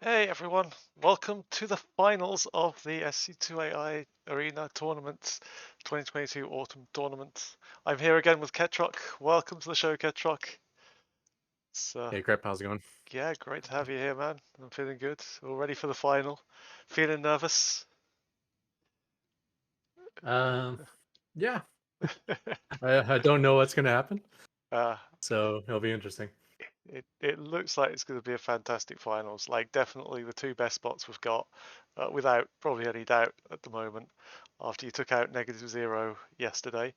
Hey everyone, welcome to the finals of the Sc2AI Arena Tournament 2022 Autumn Tournament. I'm here again with Ketroc. Welcome to the show, Ketroc. Hey, Crep, how's it going? Yeah, great to have you here, man. I'm feeling good. All ready for the final. Feeling nervous? Yeah, I don't know what's gonna happen, uh, so it'll be interesting. it looks like it's going to be a fantastic finals. Like definitely the two best spots we've got, without probably any doubt at the moment. After you took out -0 yesterday,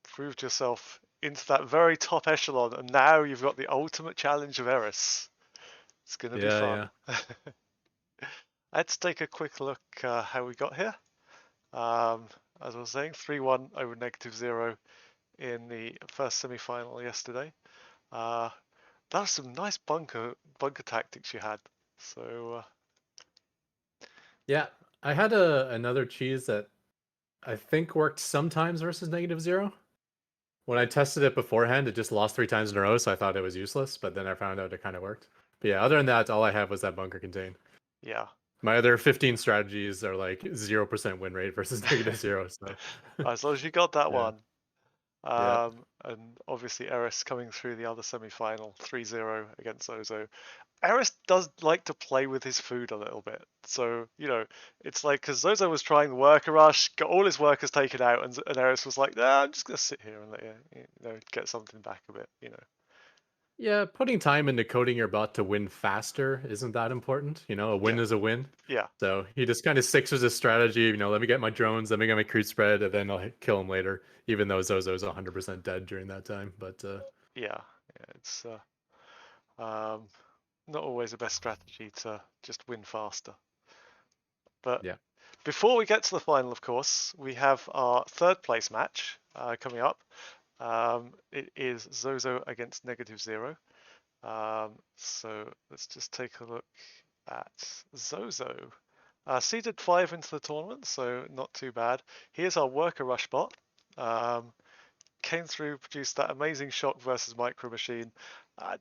proved yourself into that very top echelon, and now you've got the ultimate challenge of Eris. It's going to be fun. Yeah. Let's take a quick look how we got here. As I was saying, 3-1 over -0 in the first semi-final yesterday. That was some nice bunker tactics you had. So Yeah, I had another cheese that I think worked sometimes versus -0. When I tested it beforehand, it just lost 3 times in a row, so I thought it was useless. But then I found out it kind of worked. But yeah, other than that, all I have was that bunker contain. yeah, My other 15 strategies are like 0% win rate versus -0. So as long as you got that yeah, one. yeah, And obviously Eris coming through the other semi-final 3-0 against Ozo. Eris does like to play with his food a little bit. So, it's like, because Zozo was trying the worker rush, got all his workers taken out, and Eris was like, nah, I'm just going to sit here and let you get something back a bit. yeah. Putting time into coding your bot to win faster isn't that important. A win Yeah, is a win. yeah, So he just kind of sticks with his strategy. Let me get my drones, let me get my creep spread, and then I'll kill him later. Even though Zozo's 100% dead during that time, but yeah. It's um, not always the best strategy to just win faster. But yeah, before we get to the final, of course, we have our third place match coming up. It is Zozo against -0. So let's just take a look at Zozo. Seeded 5 into the tournament, so not too bad. Here's our worker rush bot. Came through, produced that amazing shock versus Micro Machine.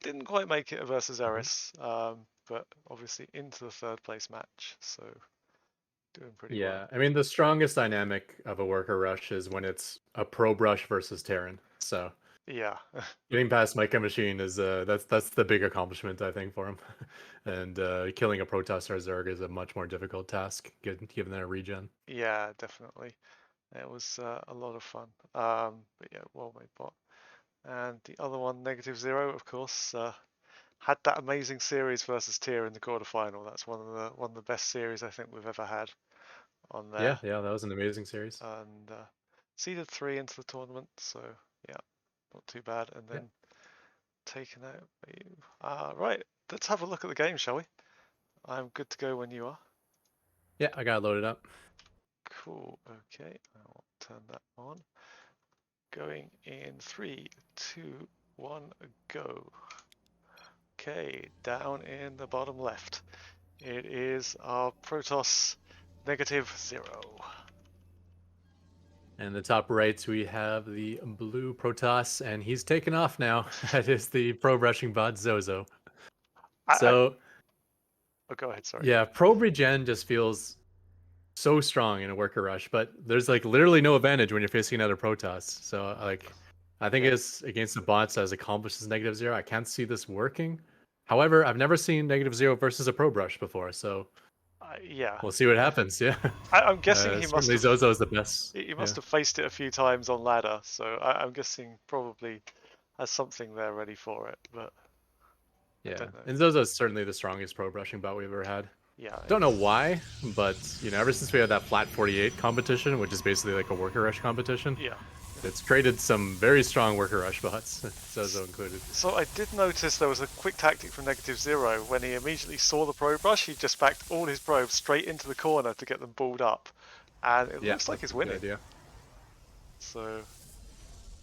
Didn't quite make it versus mhm. Eris, but obviously into the third place match, so doing pretty well. Yeah. I mean, the strongest dynamic of a worker rush is when it's a pro brush versus Terran. So Yeah, getting past Micro Machine is that's the big accomplishment I think for him. And killing a Protostar Zerg is a much more difficult task given their regen. yeah, definitely. It was a lot of fun. But yeah, well made bot. And the other one, -0, of course, had that amazing series versus Tier in the quarterfinal. That's one of the best series I think we've ever had on there. Yeah, that was an amazing series. And seeded 3 into the tournament, so yeah, not too bad. And then taken out. Right, let's have a look at the game, shall we? I'm good to go when you are. Yeah, I got it loaded up. Cool. Okay, I'll turn that on. Going in 3, 2, 1, go. Okay, down in the bottom left, it is our Protoss -0. And the top right, we have the blue Protoss, and he's taken off now. That is the probe rushing bot Zozo. I So oh, go ahead. Sorry. yeah, probe regen just feels so strong in a worker rush, but there's like literally no advantage when you're facing another Protoss. So like, I think Yeah. it's against the bots as accomplishes -0. I can't see this working. However, I've never seen -0 versus a probe rush before, so Yeah. we'll see what happens. Yeah, I'm guessing he must certainly have Zozo is the best. he Yeah. must have faced it a few times on ladder, so I'm guessing probably has something there ready for it, but I Yeah, don't know. and Zozo is certainly the strongest probe rushing bot we've ever had. Yeah, Don't know it's why, but ever since we had that flat 48 competition, which is basically like a worker rush competition, yeah. it's created some very strong worker rush bots, Zozo S- included. So I did notice there was a quick tactic from -0 when he immediately saw the probe rush. He just backed all his probes straight into the corner to get them balled up, and it Yeah, looks like that's he's a good winning. idea. So,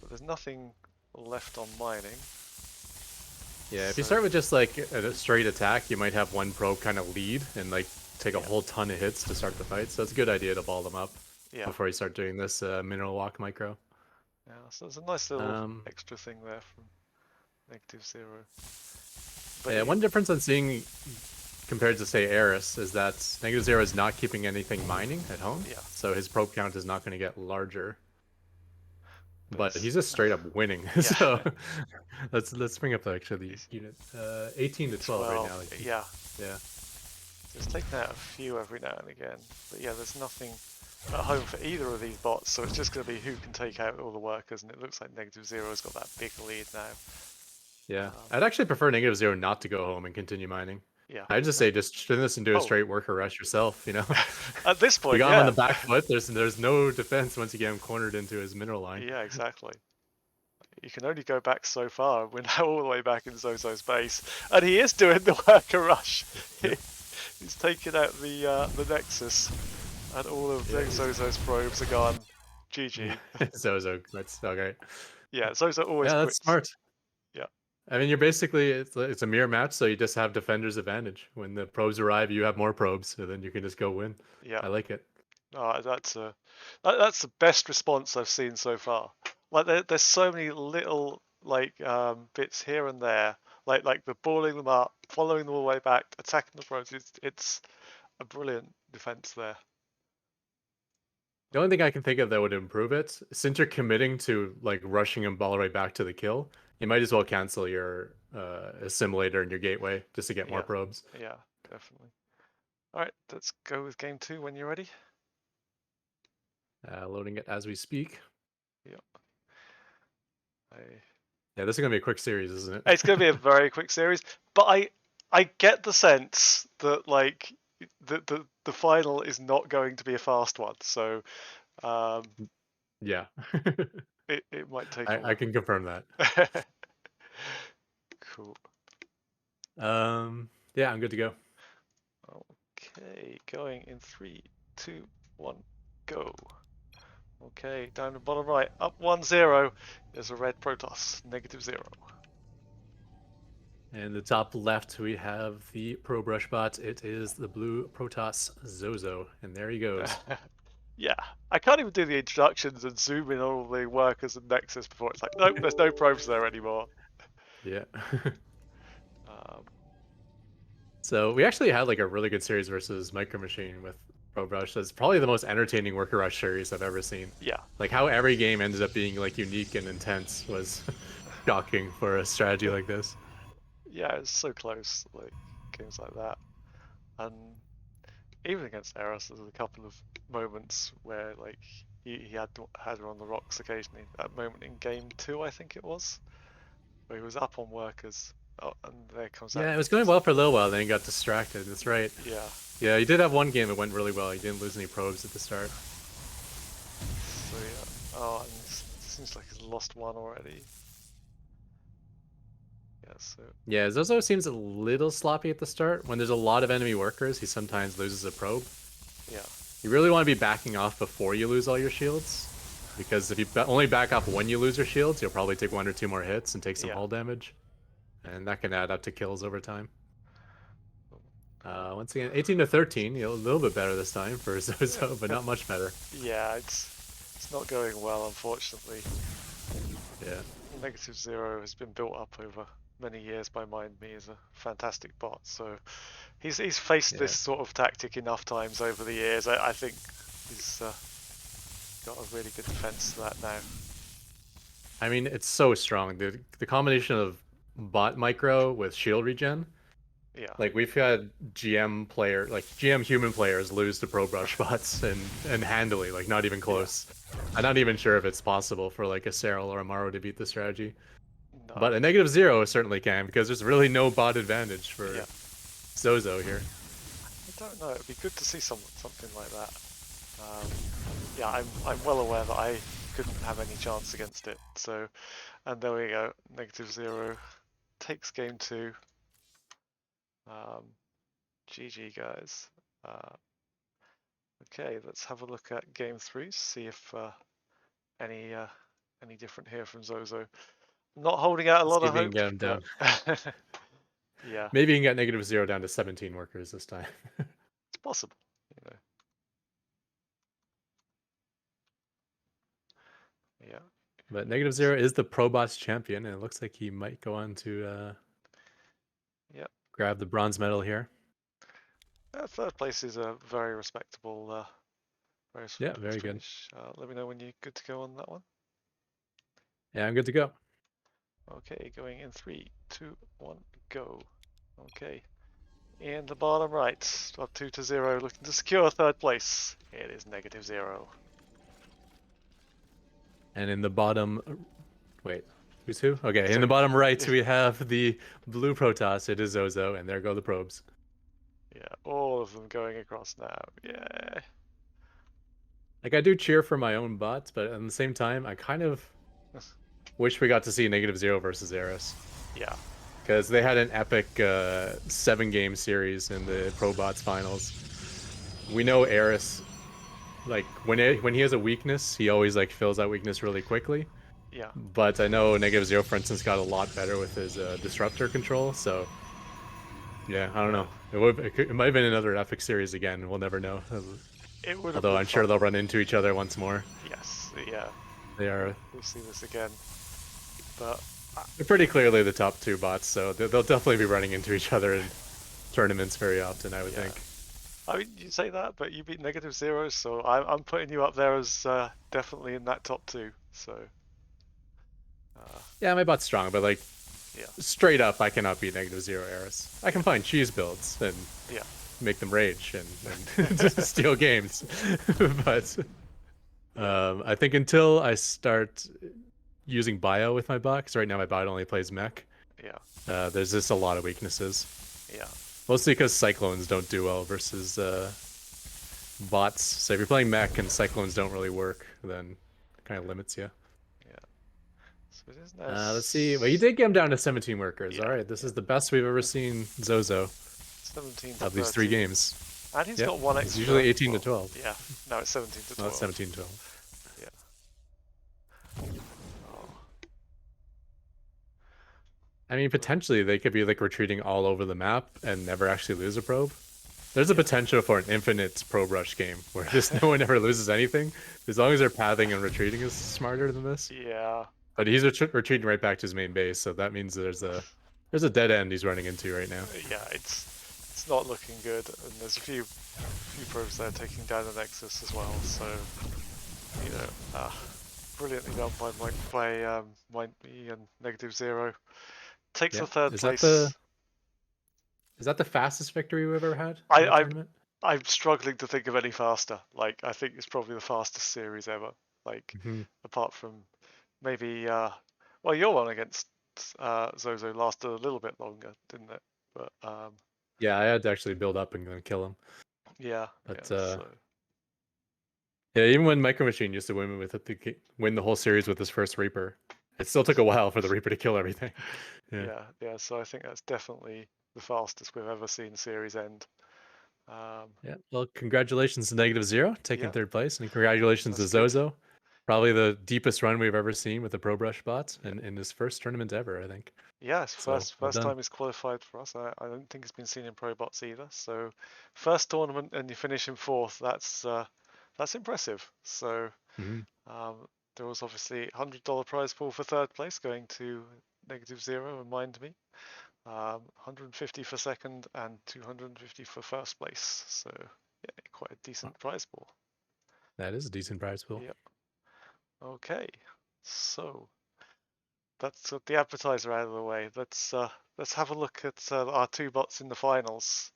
but there's nothing left on mining. Yeah, if you So start with just like a straight attack, you might have one probe kind of lead and like take a yeah, whole ton of hits to start the fight. So it's a good idea to ball them up yeah, before you start doing this mineral walk micro. yeah. So there's a nice little Um, extra thing there from -0. But yeah, one difference I'm seeing compared to say Eris is that -0 is not keeping anything mining at home, yeah, so his probe count is not going to get larger. but But it's he's just straight up winning. yeah, So let's bring up actually he's the unit 18 to 12 right 12. now. Like, Yeah, yeah. so it's taken out a few every now and again. But yeah, there's nothing at home for either of these bots, so it's just going to be who can take out all the workers, and it looks like -0's got that big lead now. Yeah, Um, I'd actually prefer -0 not to go home and continue mining. yeah. I'd just say just turn this into a Oh, straight worker rush yourself. at this You point, got him on the yeah. back foot. There's no defense once you get him cornered into his mineral line. Yeah, exactly. You can only go back so far. We're now all the way back in Zozo's base, and he is doing the worker rush. Yep. He's taken out the Nexus, and all of Yeah, Zozo's probes are gone. yeah. GG. Zozo, that's okay. Yeah, Zozo always Yeah, that's quits. smart. Yeah, I mean, you're basically it's a mirror match, so you just have defender's advantage. When the probes arrive, you have more probes, so then you can just go win. yeah. I like it. That's the best response I've seen so far. Like there's so many little like bits here and there, like the balling them up, following them all the way back, attacking the probes. It's a brilliant defense there. The only thing I can think of that would improve it, since you're committing to like rushing them all the way back to the kill, you might as well cancel your assimilator and your gateway just to get more Yeah, probes. yeah, definitely. All right, let's go with game 2 when you're ready. Loading it as we speak. Yep. Yeah, this is gonna be a quick series, isn't it? It's going to be a very quick series, but I get the sense that like the final is not going to be a fast one, so um, Yeah, it might take a I while. can confirm that. Cool. Yeah, I'm good to go. Okay, going in 3, 2, 1, go. Okay, down the bottom right, up 1-0. There's a red Protoss, -0. And the top left, we have the Pro Brush bot. It is the blue Protoss Zozo, and there he goes. Yeah, I can't even do the introductions and zoom in on all the workers and Nexus before it's like, nope, there's no probes there anymore. Yeah. Um, So we actually had like a really good series versus Micro Machine with Pro Brush. That's probably the most entertaining worker rush series I've ever seen. yeah, Like how every game ended up being like unique and intense was shocking for a strategy like this. yeah, it's so close, like games like that. And even against Eris, there's a couple of moments where like he had her on the rocks occasionally. That moment in game 2, I think it was, where he was up on workers. Oh, and there comes that Yeah, it was going Nexus. well for a little while, then he got distracted. That's right. Yeah. Yeah, he did have one game that went really well. He didn't lose any probes at the start. So yeah, Oh, and it seems like he's lost one already. Yeah, so Yeah, Zozo seems a little sloppy at the start. When there's a lot of enemy workers, he sometimes loses a probe. yeah, You really want to be backing off before you lose all your shields, because if you only back off when you lose your shields, you'll probably take 1 or 2 more hits and take some yeah. hull damage, and that can add up to kills over time. Once again, 18 to 13, a little bit better this time for Zozo, but not much better. Yeah, it's not going well, unfortunately. Yeah. Negative Zero has been built up over many years by MindMe as a fantastic bot, so he's faced Yeah. this sort of tactic enough times over the years. I think he's got a really good defense to that now. I mean, it's so strong. The combination of bot micro with shield regen. Yeah, Like we've had GM human players lose to pro brush bots and handily, like not even yeah, close. I'm not even sure if it's possible for like a Serral or a Maro to beat the strategy. no, But a negative zero certainly can, because there's really no bot advantage yeah. for Zozo here. I don't know. It'd be good to see something like that. Yeah, I'm well aware that I couldn't have any chance against it. So, and there we go. Negative Zero takes game two. GG guys. Uh, okay, let's have a look at game three. See if any uh, any different here from Zozo. Not holding out a Let's lot see of if we can hope, get him but down. yeah, Maybe you can get negative zero down to 17 workers this time. it's possible. You know, yeah, But negative zero is the Pro Bots champion, and it looks like he might go on to yeah. grab the bronze medal here. Third place is a very respectable, very Yeah, respectable very good. finish. Let me know when you're good to go on that one. Yeah, I'm good to go. Okay, going in 3, 2, 1, go. Okay. In the bottom right, up 2 to 0, looking to secure third place. It is negative 0. And in the bottom, wait, who's who? Okay, in the So, bottom right, we have the blue Protoss. It is Zozo, and there go the probes. yeah, all of them going across now. Yeah. Like, I do cheer for my own bots, but at the same time, I kind of wish we got to see negative zero versus Eris. Yeah. Because they had an epic 7-game series in the Pro Bots finals. We know Eris, like, when he has a weakness, he always, like, fills that weakness really quickly. Yeah. But I know negative zero, for instance, got a lot better with his disruptor control, so yeah, I don't Yeah. know. It might have been another epic series again. We'll never know. It would have Although been I'm sure fun. they'll run into each other once more. Yes. Yeah. They are We'll see this again. But they're pretty clearly the top two bots, so they'll definitely be running into each other in tournaments very often, I would yeah. think. I mean, you say that, but you beat negative 0, so I'm putting you up there as definitely in that top 2. So, uh, Yeah, my bot's strong, but like yeah. straight up, I cannot beat negative zero Eris. I Yeah. can find cheese builds and Yeah. make them rage and just steal games, but Yeah. I think until I start using bio with my bot, because right now my bot only plays mech. Yeah. There's just a lot of weaknesses. Yeah. Mostly because cyclones don't do well versus bots. So if you're playing mech and cyclones don't really work, then it kind of limits you. Yeah. So it is now. Let's see. Well, you did get him down to 17 workers. All Yeah. right, this Yeah. is the best we've ever seen Zozo 17 to of these 3 13. games. And he's Yep, got one it's extra. usually 18 to Well, 12. yeah. No, it's 17 to No, it's 12. 17 to 12. Yeah. Oh. I mean, potentially they could be like retreating all over the map and never actually lose a probe. There's a potential for an infinite probe rush game where just no one ever loses anything, as long as their pathing and retreating is smarter than this. Yeah. But he's retreating right back to his main base, so that means there's a dead end he's running into right now. Yeah. It's not looking good, and there's a few probes there taking down the Nexus as well. So you know, brilliantly done by me and negative 0. Takes Yeah, the third is place. that the fastest victory we've ever had I, in the I tournament? I'm struggling to think of any faster. Like, I think it's probably the fastest series ever. Like, Mm-hmm. apart from maybe, well, your one against Zozo lasted a little bit longer, didn't it? But Yeah, I had to actually build up and then kill him. yeah, But yeah. So Yeah, even when Micro Machine used to win the whole series with his first Reaper, it still took a while for the Reaper to kill everything. Yeah. Yeah, yeah. So I think that's definitely the fastest we've ever seen series end. Um, Yeah. Well, congratulations to Negative Zero taking yeah, third place, and congratulations to that's good. Zozo. Probably the deepest run we've ever seen with the Pro Brush bots Yeah, in his first tournament ever, I think. yeah. It's So well first done. time he's qualified for us. I don't think it's been seen in Pro Bots either. So first tournament and you finish in fourth. That's impressive. So Hmm. um, there was obviously $100 prize pool for third place going to Negative Zero and Mind Me. 150 for second and 250 for first place. So yeah, quite a decent prize pool. That is a decent prize pool. Yep. Okay. So that's the appetizer out of the way. Let's have a look at our two bots in the finals.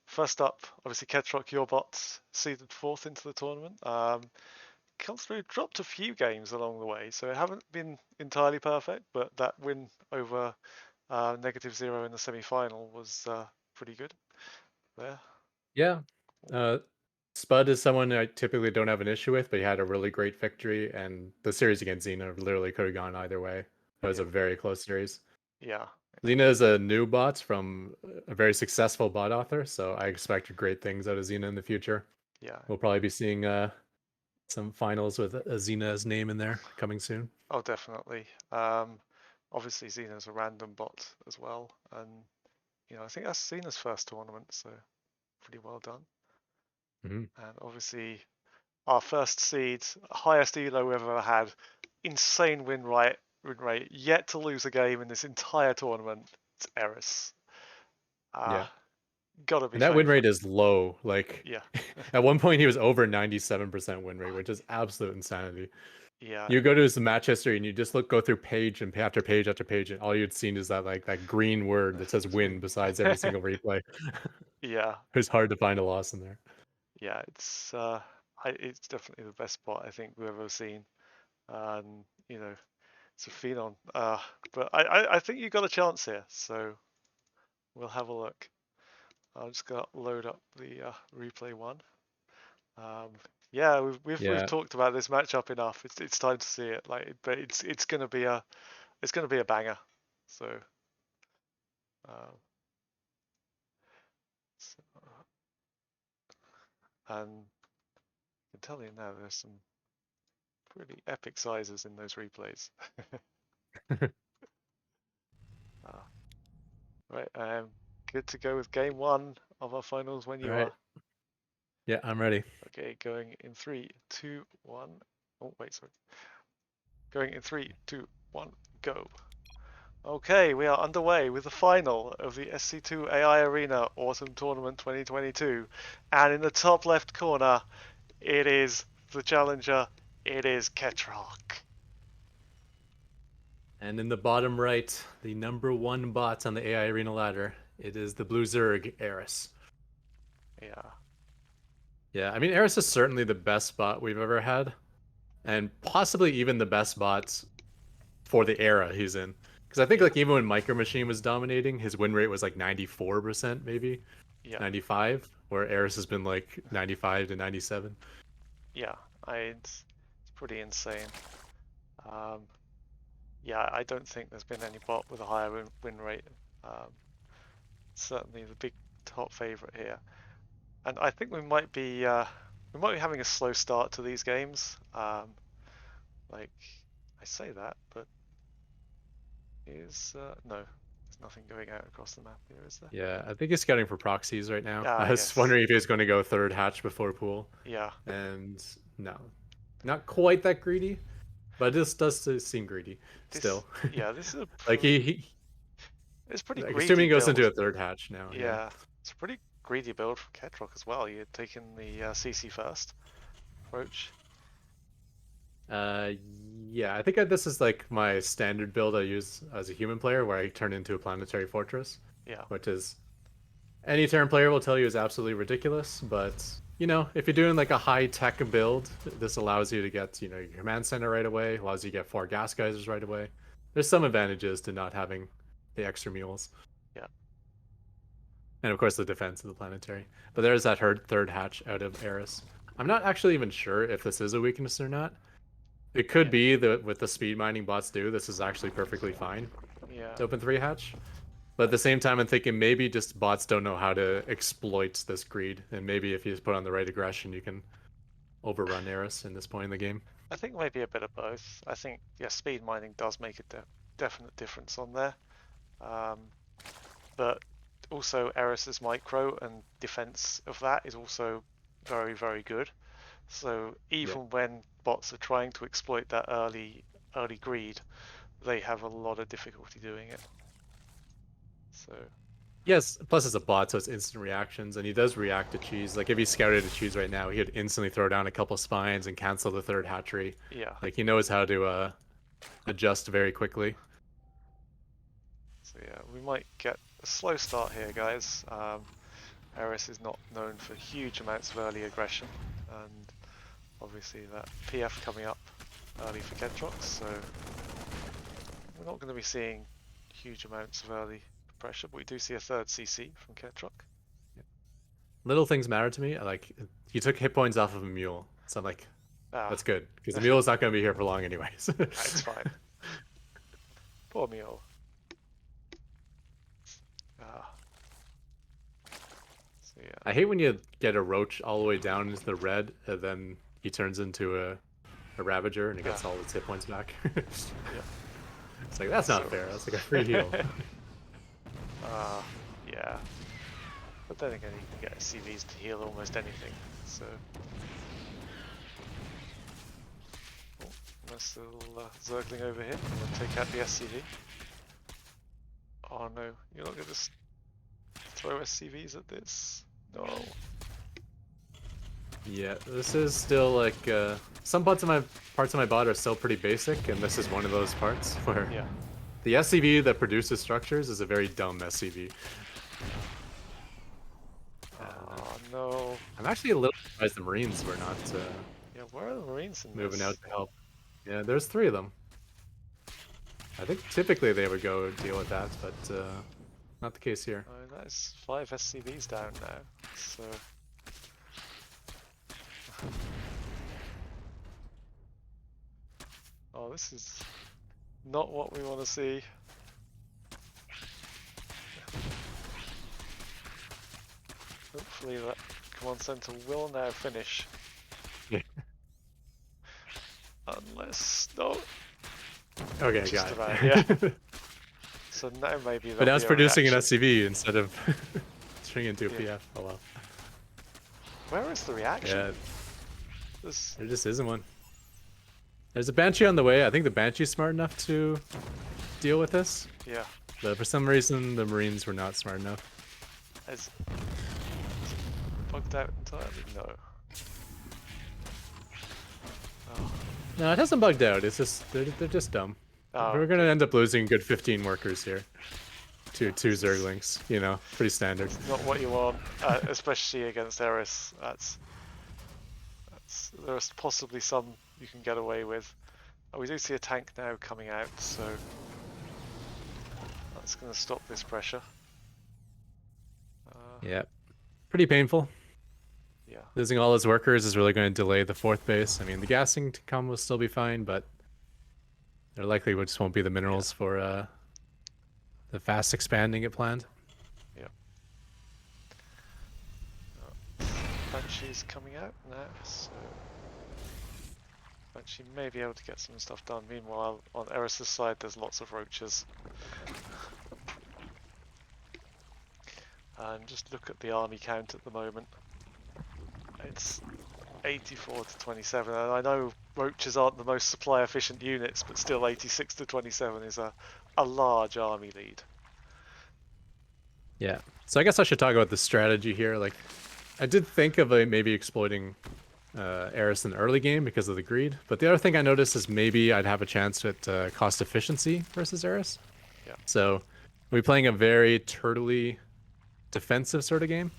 First up, obviously Ketroc, your bot seeded fourth into the tournament. Come through, dropped a few games along the way, so it haven't been entirely perfect, but that win over Negative Zero in the semi-final was pretty good there. Yeah. Uh, Spud is someone I typically don't have an issue with, but he had a really great victory, and the series against Xena literally could have gone either way. It was a Yeah, very close series. yeah, Xena is a new bot from a very successful bot author, so I expect great things out of Xena in the future. yeah. We'll probably be seeing some finals with Xena's name in there coming soon. Oh, definitely. Obviously Xena's a random bot as well, and I think that's Xena's first tournament, so pretty well done. Hmm. And obviously our first seed, highest elo we've ever had, insane win rate, yet to lose a game in this entire tournament. It's Eris. Yeah. Ah, gotta be And that win thankful. rate is low. Like Yeah, at one point he was over 97% win rate, which is absolute insanity. yeah, You go to his match history and you just go through page and after page after page, and all you'd seen is that green word that says it's win win. besides every single replay. Yeah, It's hard to find a loss in there. yeah, it's definitely the best spot I think we've ever seen, and it's a phenom. But I think you got a chance here, so we'll have a look. I'm just gonna load up the replay one. Um, yeah, we've Yeah. talked about this matchup enough. It's time to see it. But it's gonna be a banger. So, uh, so and I can tell you now, there's some pretty epic sizes in those replays. uh, right, good to go with game one of our finals when All you right. are. Yeah, I'm ready. Okay, going in three, two, one. Oh wait, sorry. Going in three, two, one, go. Okay, we are underway with the final of the Sc2AI Arena Autumn Tournament 2022. And in the top left corner, it is the challenger. It is Ketroc. And in the bottom right, the number one bot on the AI Arena ladder, it is the Blue Zerg Eris. Yeah, Yeah, I mean, Eris is certainly the best bot we've ever had, and possibly even the best bots for the era he's in. Because I think yeah, like even when Micro Machine was dominating, his win rate was like 94%, maybe yeah, 95, where Eris has been like 95 to 97. yeah. It's pretty insane. Um, yeah, I don't think there's been any bot with a higher win rate. Um, Certainly the big top favorite here. And I think we might be having a slow start to these games. Like I say that, but is no, there's nothing going out across the map here, is there? Yeah, I think he's scouting for proxies right now. Ah, I was yes, wondering if he was going to go third hatch before pool, yeah. and no, not quite that greedy, but this does seem greedy This, still. yeah, this is a Like it's a pretty like greedy assuming he goes into build. a third hatch now. Yeah. Yeah, it's a pretty greedy build from Ketroc as well. You're taking the CC first approach. Uh, yeah, I think this is like my standard build I use as a human player, where I turn into a planetary fortress, Yeah, which is any turn player will tell you is absolutely ridiculous. But if you're doing like a high tech build, this allows you to get your command center right away, allows you to get 4 gas geysers right away. There's some advantages to not having the extra mules, yeah, and of course the defense of the planetary. But there's that third hatch out of Eris. I'm not actually even sure if this is a weakness or not. It could Yeah, be that with the speed mining bots do, this is actually perfectly fine yeah. to open 3 hatch. But at the same time, I'm thinking maybe just bots don't know how to exploit this greed, and maybe if you just put on the right aggression, you can overrun Eris in this point in the game. I think maybe a bit of both. I think, yeah, speed mining does make a definite difference on there. Um, but also Eris's micro and defense of that is also very, very good. So Yeah. even when bots are trying to exploit that early greed, they have a lot of difficulty doing it. So Yes, plus it's a bot, so it's instant reactions, and he does react to cheese. Like if he scouted a cheese right now, he would instantly throw down a couple spines and cancel the third hatchery. yeah, Like he knows how to adjust very quickly. so yeah, we might get a slow start here, guys. Eris is not known for huge amounts of early aggression, and obviously that PF coming up early for Ketroc, so we're not going to be seeing huge amounts of early pressure, but we do see a third CC from Ketroc. Little things matter to me. Like he took hit points off of a mule, so I'm like, Ah, that's good because the mule is not going to be here for long anyways. it's fine. Poor mule. Ah, so yeah, I hate when you get a roach all the way down into the red, and then he turns into a ravager and he gets all its hit points back. yep. It's like that's not So, fair. That's like a free heal. yeah. But then again, you can get SCVs to heal almost anything, so... Oh, nice little Zergling over here. I'm going to take out the SCV. Oh no, you're not going to throw SCVs at this? No. Yeah, this is still like some parts of my bot are still pretty basic, and this is one of those parts where Yeah. the SCV that produces structures is a very dumb SCV. Oh no. I'm actually a little surprised the Marines were not Yeah, where are the Marines in moving out this? to help. Yeah, there's 3 of them. I think typically they would go deal with that, but not the case here. Oh, that is 5 SCVs down now, so... Oh, this is not what we want to see. Hopefully that command center will now finish. Yeah. Unless... no. Okay, Just got about, it. yeah. So now maybe But there'll now be it's a producing an reaction. SCV instead of stringing into a Yeah. PF. Oh well. Where is the reaction? Yeah, This... there just isn't one. There's a Banshee on the way. I think the Banshee's smart enough to deal with this. yeah. But for some reason, the Marines were not smart enough. Is it bugged out entirely? No. Oh, No, it hasn't bugged out. It's just they're just dumb. oh We're gonna okay. end up losing good 15 workers here. Yeah, Two this is Zerglings, you know, pretty standard. not what you want, especially against Eris. There's possibly some you can get away with. Oh, we do see a tank now coming out, so that's going to stop this pressure. Yeah, pretty painful. Yeah, Losing all his workers is really going to delay the 4th base. I mean, the gassing to come will still be fine, but there likely just won't be the yeah, minerals for the fast expanding it planned. yeah. Banshee's coming out now, so Banshee may be able to get some stuff done. Meanwhile, on Eris's side, there's lots of roaches. And just look at the army count at the moment. It's 84 to 27, and I know roaches aren't the most supply efficient units, but still 86 to 27 is a large army lead. Yeah. So I guess I should talk about the strategy here. Like, I did think of maybe exploiting Eris in the early game because of the greed, but the other thing I noticed is maybe I'd have a chance at cost efficiency versus Eris. Yeah. So we're playing a very turtley defensive sort of game.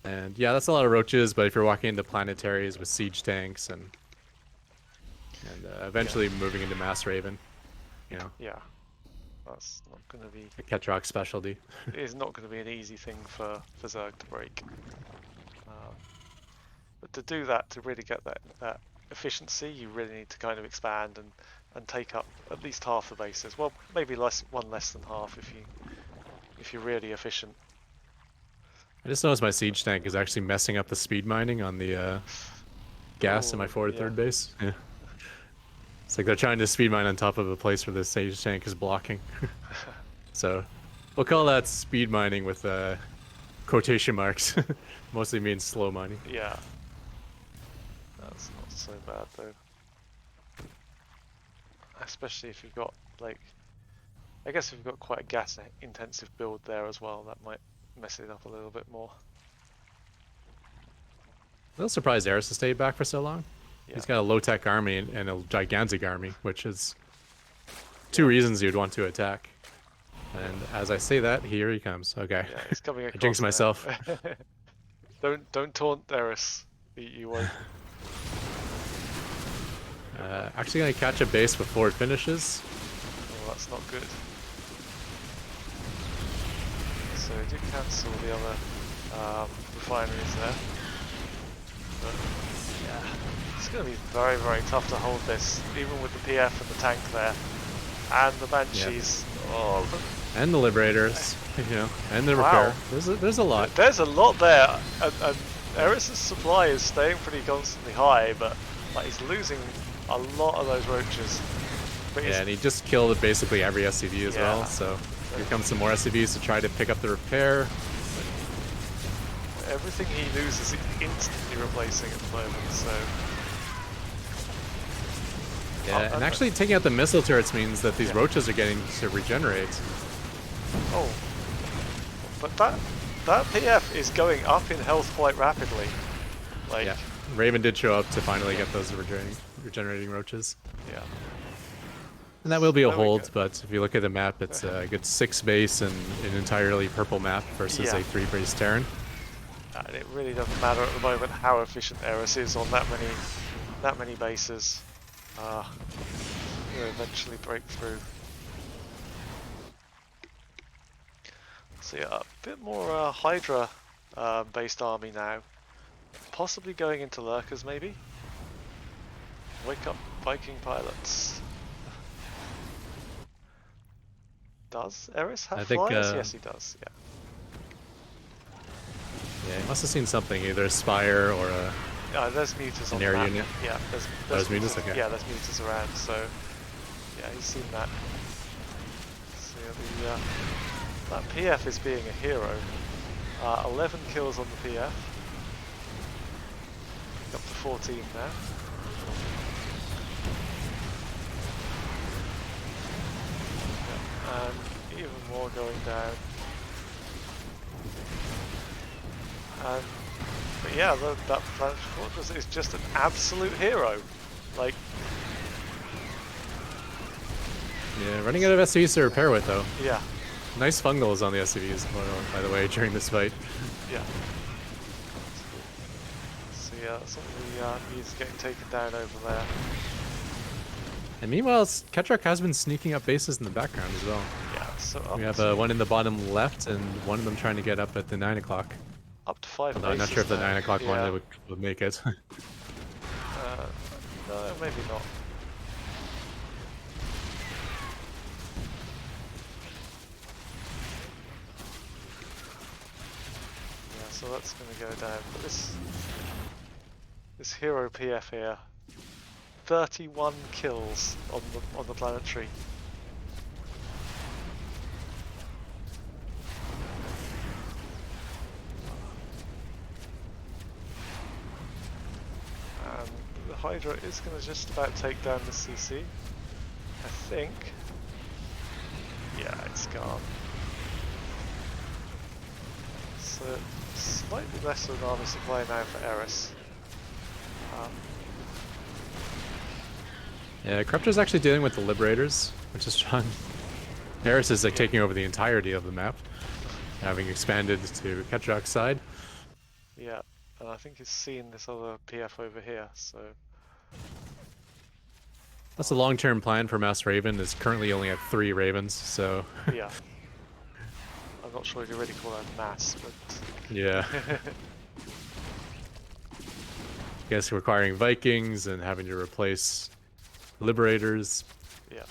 And yeah, that's a lot of roaches, but if you're walking into planetaries with siege tanks and eventually moving into Mass Raven, you know, Yeah, that's not going to be... a Ketroc specialty. It is not going to be an easy thing for Zerg to break. But to do that, to really get that efficiency, you really need to kind of expand and take up at least half the bases. Well, maybe one less than half if you're really efficient. I just noticed my siege tank is actually messing up the speed mining on the gas in my Oh, forward yeah. third base. Yeah. It's like they're trying to speed mine on top of a place where the siege tank is blocking. So we'll call that speed mining with quotation marks. Mostly means slow mining. Yeah, that's not so bad though. Especially if you've got like, I guess if you've got quite a gas intensive build there as well, that might mess it up a little bit more. A little surprised Eris has stayed back for so long. Yeah, He's got a low-tech army and a gigantic army, which is two yeah, reasons you'd want to attack. And as I say that, here he comes. Okay. yeah. He's coming I jinxed across myself. now. Don't taunt Eris. You won't. Actually gonna catch a base before it finishes. Oh, that's not good. So I did cancel the other refineries there. But yeah, it's going to be very, very tough to hold this, even with the PF and the tank there. And the Banshees. Yep. Oh, and the Liberators, you know, and the repair. There's a lot. There's a lot there, and Eris' supply is staying pretty constantly high, but like, he's losing a lot of those roaches. But yeah, and he just killed basically every SCV as well, so here comes some more SCVs to try to pick up the repair. Everything he loses, he's instantly replacing at the moment, so... Yeah, and actually taking out the missile turrets means that these roaches are getting to regenerate. Oh. But that PF is going up in health quite rapidly. Like, yeah, Raven did show up to finally get those regenerating roaches. Yeah. And that will be a hold, but if you look at the map, it's a good 6 base and an entirely purple map versus a 3 base Terran. And it really doesn't matter at the moment how efficient Eris is on that many bases. We'll eventually break through. So yeah, a bit more Hydra based army now. Possibly going into lurkers maybe. Wake up Viking pilots. Does Eris have flyers? Yes, he does. Yeah. Yeah, he must have seen something, either a Spire or a. There's mutas on the air map. unit. Yeah, there's mutas. Okay. Yeah, there's mutas around. So yeah, he's seen that. So yeah, that PF is being a hero. 11 kills on the PF. Up to 14 now. And even more going down. And but yeah, that Planet Fortress is just an absolute hero. Like, yeah, running out of SCVs to repair with though. Yeah. Nice fungals on the SCVs, by the way, during this fight. Yeah. So yeah, some of the units getting taken down over there. And meanwhile, Ketroc has been sneaking up bases in the background as well. Yeah, so we have one in the bottom left and one of them trying to get up at the 9 o'clock. Up to 5 bases. I'm not sure if the 9 o'clock yeah. one would make it. No, maybe not. Yeah, so that's going to go down. But this hero PF here, 31 kills on the planetary. And the Hydra is going to just about take down the CC, I think. Yeah, it's gone. So slightly less of an army supply now for Eris. Yeah, Corruptor's actually dealing with the Liberators, which is fun. Eris is like taking over the entirety of the map, having expanded to Ketroc's side. Yeah, and I think he's seen this other PF over here, so... That's the long-term plan for Mass Raven, is currently only at 3 Ravens, so... Yeah. I'm not sure if you really call that mass, but... Yeah. guess requiring Vikings and having to replace Liberators. Yeah.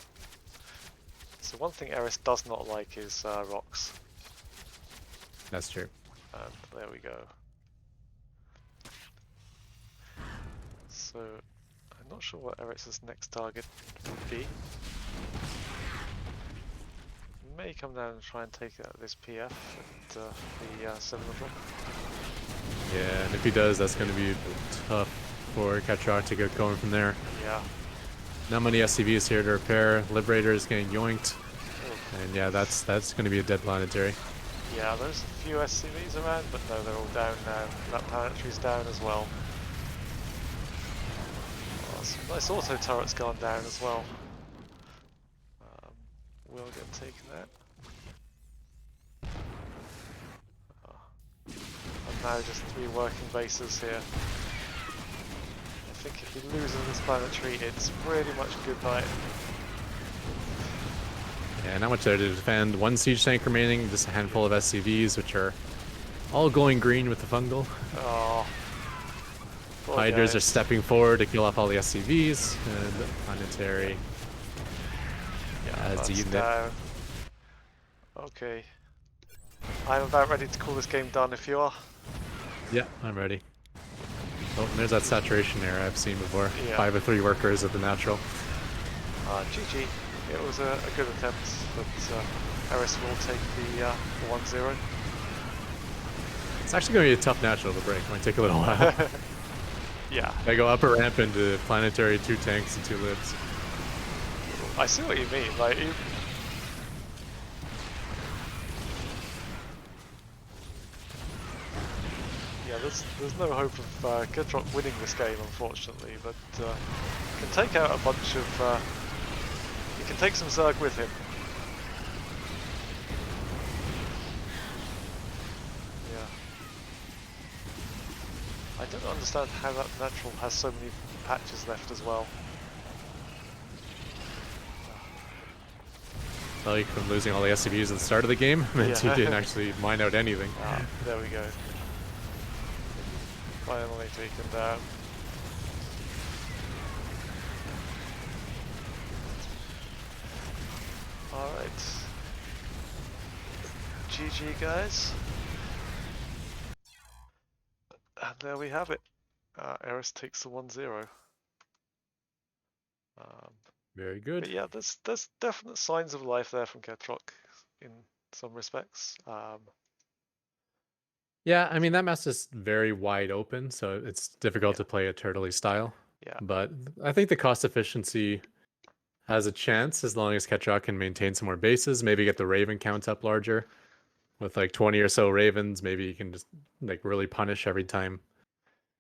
So one thing Eris does not like is rocks. That's true. And there we go. So I'm not sure what Eris's next target would be. May come down and try and take out this PF at the 7 o'clock. Yeah, and if he does, that's going to be tough for Ketroc to get going from there. Yeah. Not many SCVs here to repair. Liberator is getting yoinked. Oof. And yeah, that's going to be a dead planetary. Yeah, there's a few SCVs around, but no, they're all down now. That planetary's down as well. Oh, some nice auto turrets gone down as well. Will get taken out. And now just 3 working bases here. I think if he loses this planetary, it's pretty much goodbye. Yeah, not much there to defend. 1 siege tank remaining, just a handful of SCVs, which are all going green with the fungal. Oh, Hydras are stepping forward to kill off all the SCVs, and the planetary has eaten it. Okay. I'm about ready to call this game done if you are. Yeah, I'm ready. Oh, and there's that saturation error I've seen before. Yeah. 5 of 3 workers at the natural. GG. It was a good attempt, but Eris will take the 1-0. It's actually going to be a tough natural to break. It might take a little while. Yeah. I go up a ramp into planetary, 2 tanks and 2 libs. I see what you mean. Like, yeah, there's no hope of Ketroc winning this game, unfortunately, but he can take out a bunch of. He can take some Zerg with him. Yeah. I don't understand how that natural has so many patches left as well. Like from losing all the SCVs at the start of the game, meant he didn't actually mine out anything. There we go. Finally taken down. Alright. GG guys. And there we have it. Eris takes the 1-0. Very good. But yeah, there's definite signs of life there from Ketroc in some respects. Yeah, I mean that map is very wide open, so it's difficult to play a turtley style. Yeah. But I think the cost efficiency has a chance as long as Ketroc can maintain some more bases, maybe get the Raven count up larger. With like 20 or so Ravens, maybe you can just like really punish every time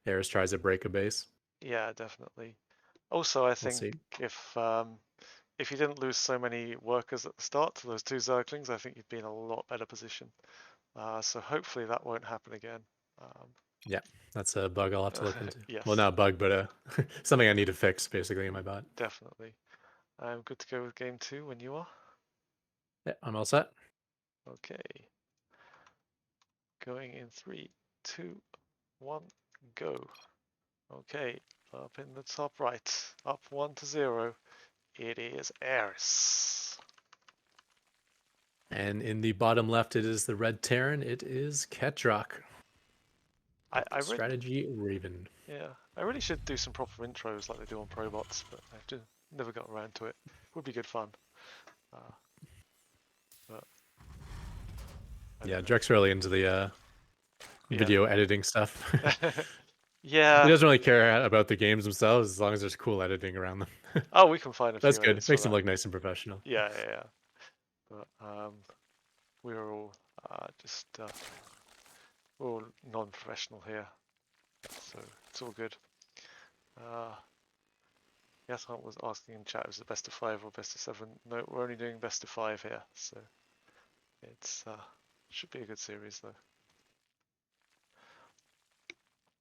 Eris tries to break a base. Yeah, definitely. Also, I think if you didn't lose so many workers at the start to those 2 Zerglings, I think you'd be in a lot better position. So hopefully that won't happen again. Yeah, that's a bug I'll have to look into. Yes. Well, not a bug, but something I need to fix basically in my bot. Definitely. I'm good to go with game 2 when you are. Yeah, I'm all set. Okay. Going in 3, 2, 1, go. Okay, up in the top right, up 1-0. It is Eris. And in the bottom left, it is the red Terran. It is Ketroc. Strategy Raven. Yeah, I really should do some proper intros like they do on Probots, but I've just never got around to it. Would be good fun. But yeah, Drek's really into the video editing stuff. Yeah. He doesn't really care about the games themselves as long as there's cool editing around them. Oh, we can find a few. That's good. It makes them look nice and professional. Yeah. But we were all just we're all non-professional here, so it's all good. Yes, I was asking in chat, was it best of 5 or best of 7? No, we're only doing best of 5 here, so it's should be a good series though.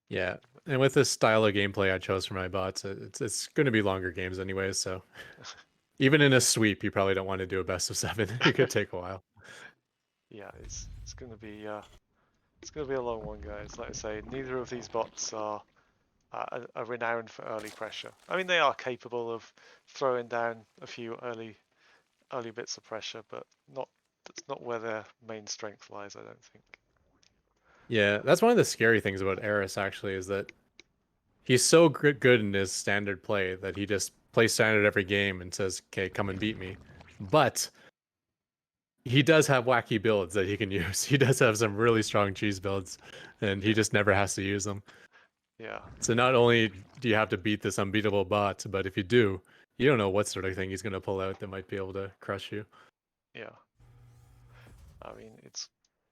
Yeah, and with this style of gameplay I chose for my bots, it's going to be longer games anyways. So even in a sweep, you probably don't want to do a best of 7. It could take a while. Yeah, it's going to be a long one, guys. Like I say, neither of these bots are are renowned for early pressure. I mean, they are capable of throwing down a few early bits of pressure, but that's not where their main strength lies, I don't think. Yeah, that's one of the scary things about Eris actually is that he's so good in his standard play that he just plays standard every game and says, "Okay, come and beat me." But he does have wacky builds that he can use. He does have some really strong cheese builds, and he Yeah, just never has to use them. yeah, So not only do you have to beat this unbeatable bot, but if you do, you don't know what sort of thing he's going to pull out that might be able to crush you. yeah. I mean, it's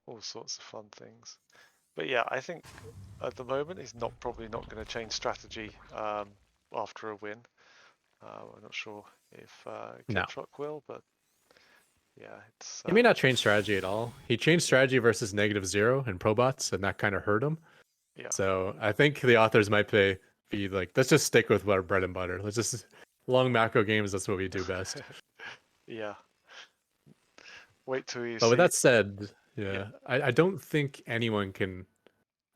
all sorts of fun things. But yeah, I think at the moment he's probably not going to change strategy after a win. I'm not sure if No. Ketroc will, but yeah, it's He may not change strategy at all. He changed yeah, strategy versus -0 in Probots, and that kind of hurt him. yeah, So I think the authors might be like, let's just stick with our bread and butter. Let's just long macro games. That's what we do best. yeah. Wait till you But with see. that said, Yeah, yeah, I don't think anyone can.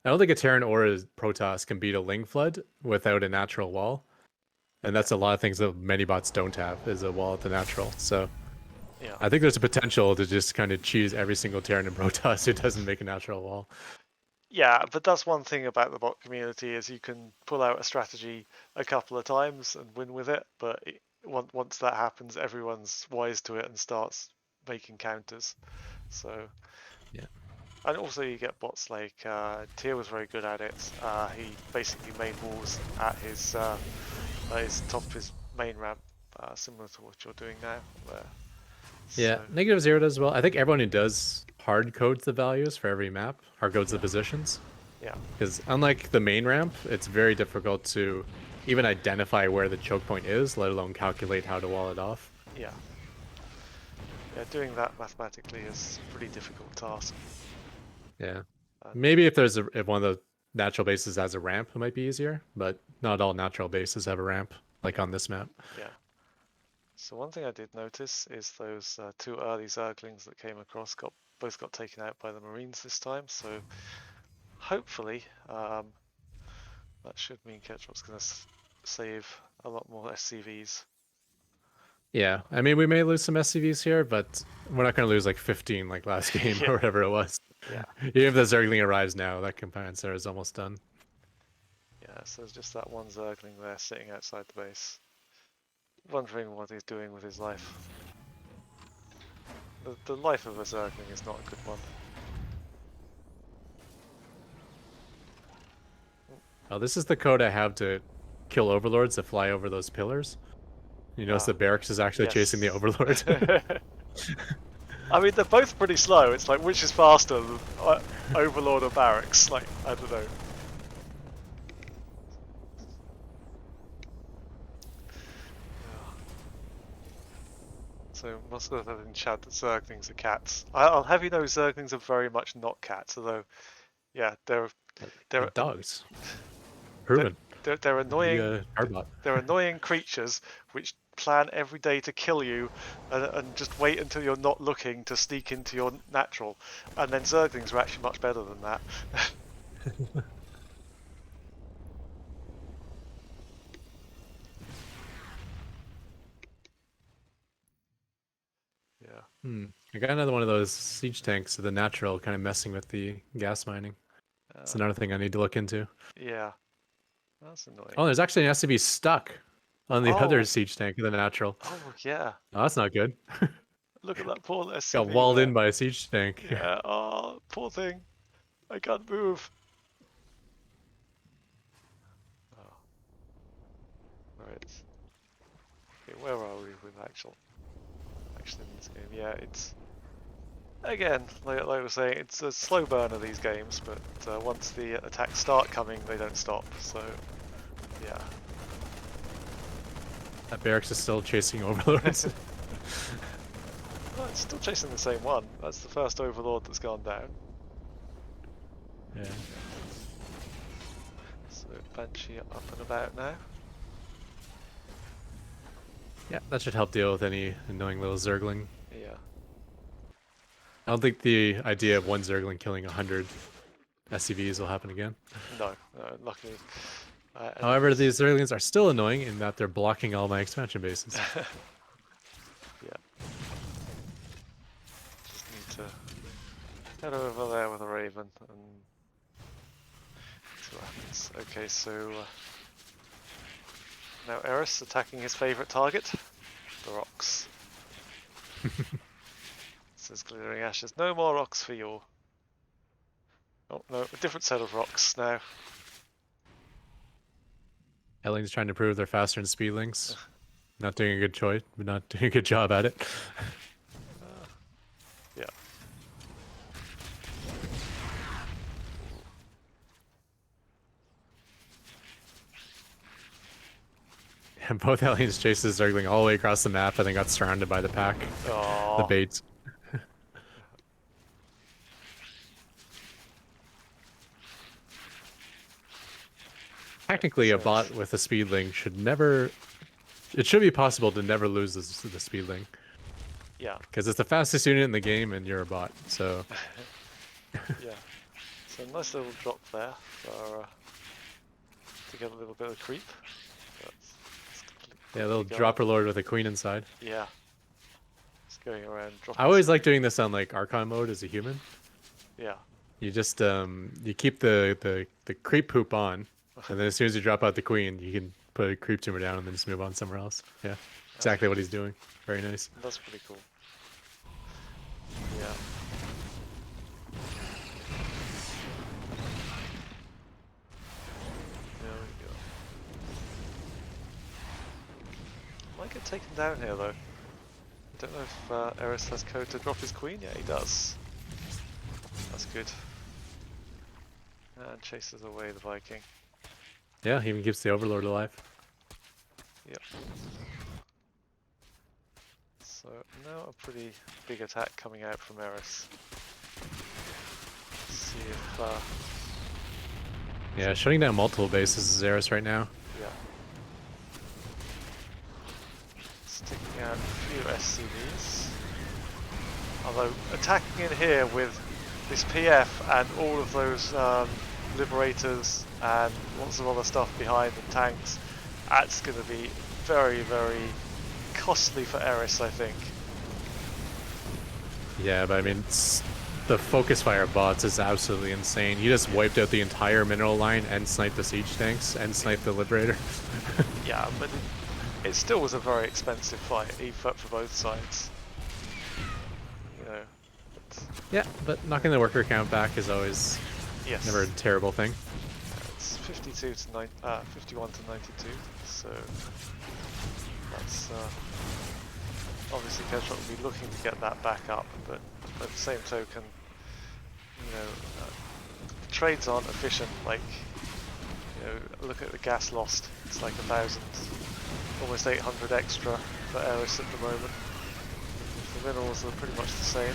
I don't think a Terran or a Protoss can beat a Ling Flood without a natural wall, and yeah, that's a lot of things that many bots don't have is a wall at the natural. So yeah, I think there's a potential to just kind of cheese every single Terran and Protoss who doesn't make a natural wall. yeah. But that's one thing about the bot community is you can pull out a strategy a couple of times and win with it, but once that happens, everyone's wise to it and starts making counters. So, Yeah. and also you get bots like Tyr was very good at it. He basically made walls at his top of his main ramp, similar to what you're doing now there. So Yeah, -0 does well. I think everyone who does hard codes the values for every map, hard codes the yeah, positions. yeah, Because unlike the main ramp, it's very difficult to even identify where the choke point is, let alone calculate how to wall it off. yeah, yeah. Doing that mathematically is a pretty difficult task. Yeah. And Maybe if one of the natural bases has a ramp, it might be easier, but not all natural bases have a ramp, like yeah, on this map. yeah. So one thing I did notice is those two early Zerglings that came across both got taken out by the Marines this time. So hopefully that should mean Ketroc's going to save a lot more SCVs. Yeah, I mean, we may lose some SCVs here, but we're not going to lose like 15 like last game or Yeah, whatever it was. yeah, Even if the Zergling arrives now, that compensator is almost done. yeah. So there's just that one Zergling there sitting outside the base, wondering what he's doing with his life. The life of a Zergling is not a good one. Oh, this is the code I have to kill overlords that fly over those pillars. You notice Ah, the barracks is actually chasing the yes. overlord. I mean, they're both pretty slow. It's like, which is faster, Overlord or Barracks? Like, I don't know. Yeah. So, must have had in chat that Zerglings are cats. I'll have you know, Zerglings are very much not cats, although, yeah, they're Dogs. they're, Proven. they're annoying. Cardbot. They're annoying creatures which plan every day to kill you and just wait until you're not looking to sneak into your natural. And then Zerglings are actually much better than that. Yeah. I got another one of those siege tanks of the natural kind of messing with the gas mining. It's Uh, another thing I need to look into. yeah. That's annoying. Oh, there's actually an SCV stuck on the other Oh, siege tank of the natural. oh yeah. Oh, that's not good. Look at that poor Got SCV walled there. in by a siege tank. Yeah. Oh, poor thing. I can't move. Oh, right. Okay, where are we with actual action in this game? Yeah, it's again, like I was saying, it's a slow burner these games, but once the attacks start coming, they don't stop. So, yeah. That barracks is still chasing overlords. Oh, it's still chasing the same one. That's the first Overlord that's gone down. Yeah. So Banshee up and about now. Yeah, that should help deal with any annoying little Zergling. Yeah. I don't think the idea of one Zergling killing 100 SCVs will happen again. No, no, luckily. However, these Zerglings are still annoying in that they're blocking all my expansion bases. Yeah. Just need to head over there with a Raven and see what happens. Okay, so now Eris attacking his favourite target, the rocks. Says Glittering Ashes, no more rocks for you. Oh no, a different set of rocks now. Hellings trying to prove they're faster than Speedlings. Not doing a good choice, but not doing a good job at it. Yeah. And both Hellions chased the Zergling all the way across the map and then got surrounded by the pack. Aww. The bait. Technically, a bot with a Speedling should never... It should be possible to never lose the Speedling. Yeah. Because it's the fastest unit in the game and you're a bot, so... Yeah. So nice little drop there for, to get a little bit of creep. Yeah, a little dropper lord with a queen inside. Yeah. Just going around dropping. I always like doing this on like Archon mode as a human. Yeah. You just you keep the creep poop on, and then as soon as you drop out the queen, you can put a creep tumor down and then just move on somewhere else. Yeah, exactly what he's doing. Very nice. That's pretty cool. Yeah. There we go. Might get taken down here though. I don't know if Eris has code to drop his queen. Yeah, he does. That's good. And chases away the Viking. Yeah, he even keeps the Overlord alive. Yep. So now a pretty big attack coming out from Eris. Let's see if yeah, shutting down multiple bases is Eris right now. yeah. Sticking out a few SCVs. Although attacking in here with this PF and all of those Liberators and lots of other stuff behind and tanks, that's going to be very, very costly for Eris, I think. Yeah, but I mean, the focus fire bots is absolutely insane. He just wiped out the entire mineral line and sniped the siege tanks and sniped the Liberator. Yeah, but it still was a very expensive fight, even for both sides. You know. Yeah, but knocking the worker count back is always never a terrible thing. It's 51 to 92, so that's obviously Ketroc will be looking to get that back up, but at the same token, you know, trades aren't efficient. Like, you know, look at the gas lost. It's like 1,000, almost 800 extra for Eris at the moment. The minerals are pretty much the same.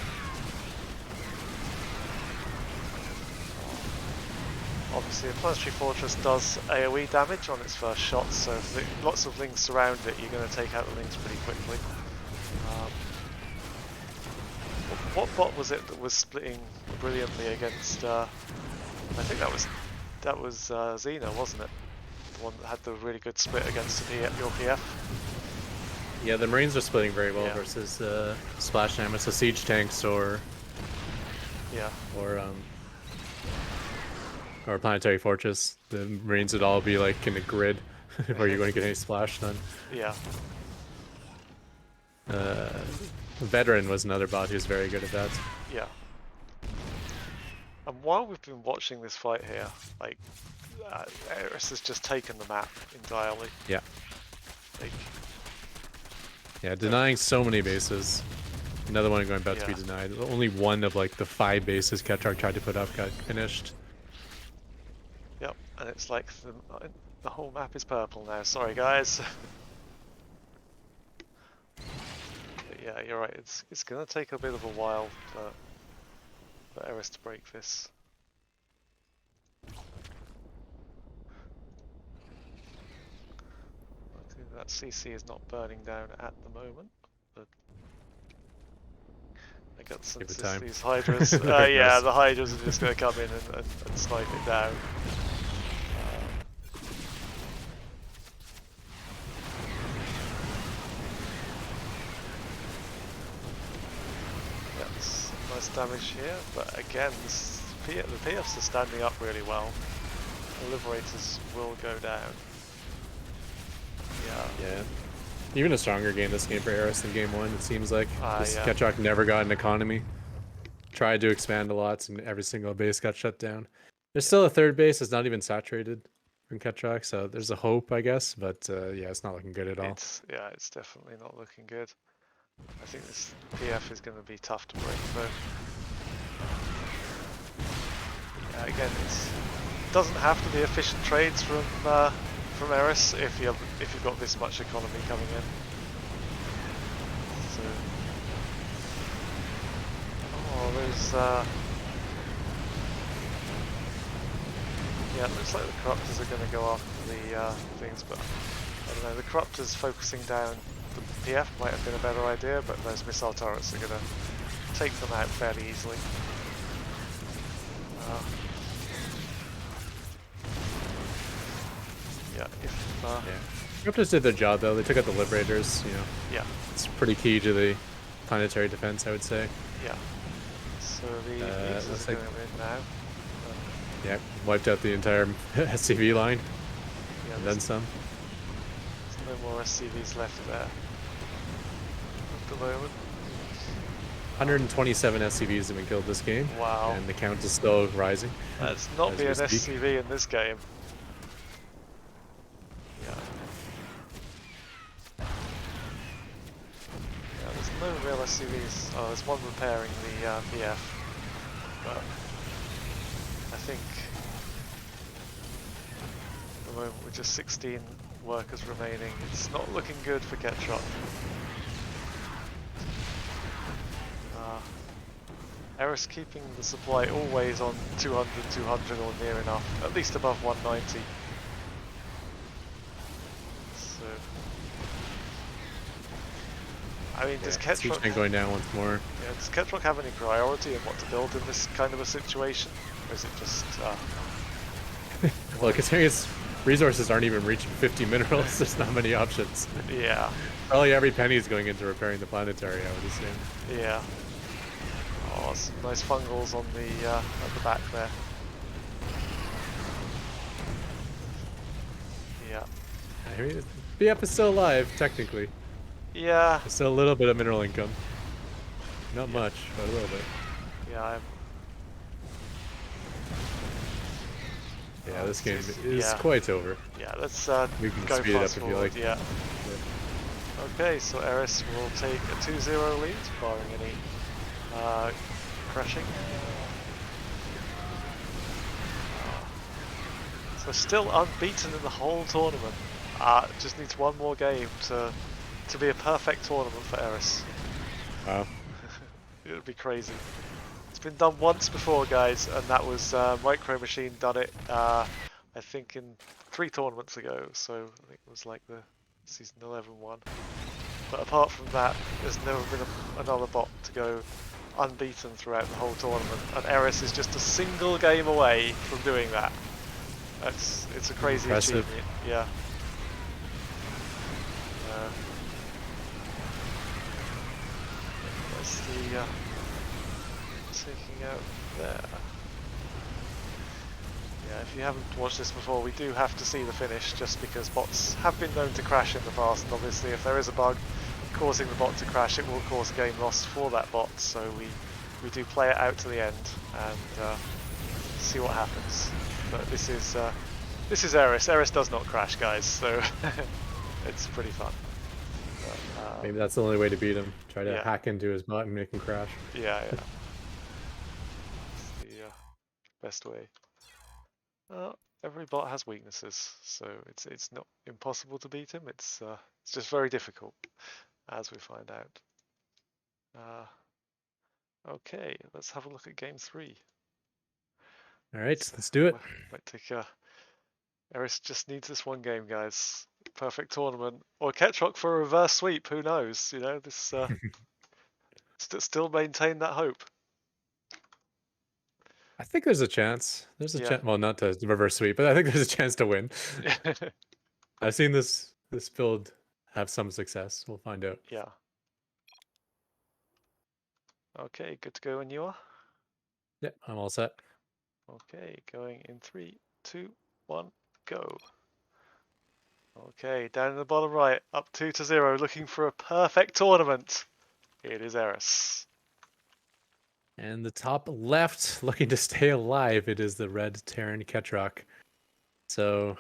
Obviously, a planetary fortress does AoE damage on its first shot, so if lots of lings surround it, you're going to take out the lings pretty quickly. What bot was it that was splitting brilliantly against? I think that was Xena, wasn't it? The one that had the really good split against your PF. Yeah, the Marines are splitting very well versus splash damage, so siege tanks or planetary fortress. The Marines would all be like in a grid where you're going to get any splash done. Yeah. Veteran was another bot who's very good at that. Yeah. And while we've been watching this fight here, like, Eris has just taken the map entirely. Yeah. Like, yeah, denying so many bases. Another one going about to be denied. Only one of like the 5 bases Ketroc tried to put up got finished. Yep, and it's like the whole map is purple now. Sorry, guys. But yeah, you're right. It's gonna take a bit of a while for Eris to break this. I think that CC is not burning down at the moment, but I got some these Hydras. Yeah, the Hydras are just going to come in and snipe it down. less damage here, but again, the PFs are standing up really well. The Liberators will go down. Yeah. Even a stronger game this game for Eris than game 1, it seems like. Just Yeah. Ketroc never got an economy. Tried to expand a lot, and every single base got shut down. There's still a third base that's not even saturated from Ketroc, so there's a hope, I guess. But yeah, it's not looking good at all. It's definitely not looking good. I think this PF is going to be tough to break, though. Again, it doesn't have to be efficient trades from Eris if you've got this much economy coming in. So, there's yeah, it looks like the corruptors are going to go after the things, but I don't know. The corruptors focusing down the PF might have been a better idea, but those missile turrets are going to take them out fairly easily. Corruptors did their job though. They took out the Liberators. Yeah. It's pretty key to the planetary defense, I would say. Yeah. So the Eris are going in now. Yeah, wiped out the entire SCV line. Yeah, and then some. There's no more SCVs left there at the moment. 127 SCVs have been killed this game. Wow. And the count is still rising. Let's not be an SCV in this game. Yeah, there's no real SCVs. Oh, there's one repairing the PF. But I think at the moment with just 16 workers remaining, it's not looking good for Ketroc. Eris keeping the supply always on 200, 200 or near enough, at least above 190. So, I mean, does Ketroc going down once more? Yeah, does Ketroc have any priority in what to build in this kind of a situation, or is it just? Well, considering its resources aren't even reaching 50 minerals, there's not many options. Yeah. Probably every penny is going into repairing the planetary, I would assume. Yeah. Oh, some nice fungals on the at the back there. Yeah. I mean, BF is still alive, technically. Yeah. There's still a little bit of mineral income. Not much, but a little bit. Yeah. This game is quite over. Yeah, let's we can go speed it up fast if forward. you like. Yeah. Okay, so Eris will take a 2-0 lead, barring any crashing. So still unbeaten in the whole tournament. Just needs one more game to be a perfect tournament for Eris. Wow. It would be crazy. It's been done once before, guys, and that was Micro Machine done it, I think, in 3 tournaments ago. So I think it was like the season 11 one. But apart from that, there's never been another bot to go unbeaten throughout the whole tournament, and Eris is just a single game away from doing that. It's a crazy achievement. Yeah. That's the taking out there. Yeah, if you haven't watched this before, we do have to see the finish, just because bots have been known to crash in the past, and obviously if there is a bug causing the bot to crash, it will cause game loss for that bot, so we do play it out to the end and see what happens. But this is Eris. Eris does not crash, guys, so it's pretty fun. But, maybe that's the only way to beat him. Try to hack into his bot and make him crash. Yeah. It's the best way. Every bot has weaknesses, so it's not impossible to beat him. It's just very difficult, as we find out. Okay, let's have a look at game 3. All right, let's do it. Might take Eris just needs this one game, guys. Perfect tournament, or Ketroc for a reverse sweep. Who knows? You know, this still maintain that hope. I think there's a chance. There's a chance. Well, not to reverse sweep, but I think there's a chance to win. I've seen this build have some success. We'll find out. Yeah. Okay, good to go when you are. Yeah, I'm all set. Okay, going in 3, 2, 1, go. Okay, down in the bottom right, up 2-0, looking for a perfect tournament. It is Eris. And the top left, looking to stay alive, it is the red Terran Ketroc. So,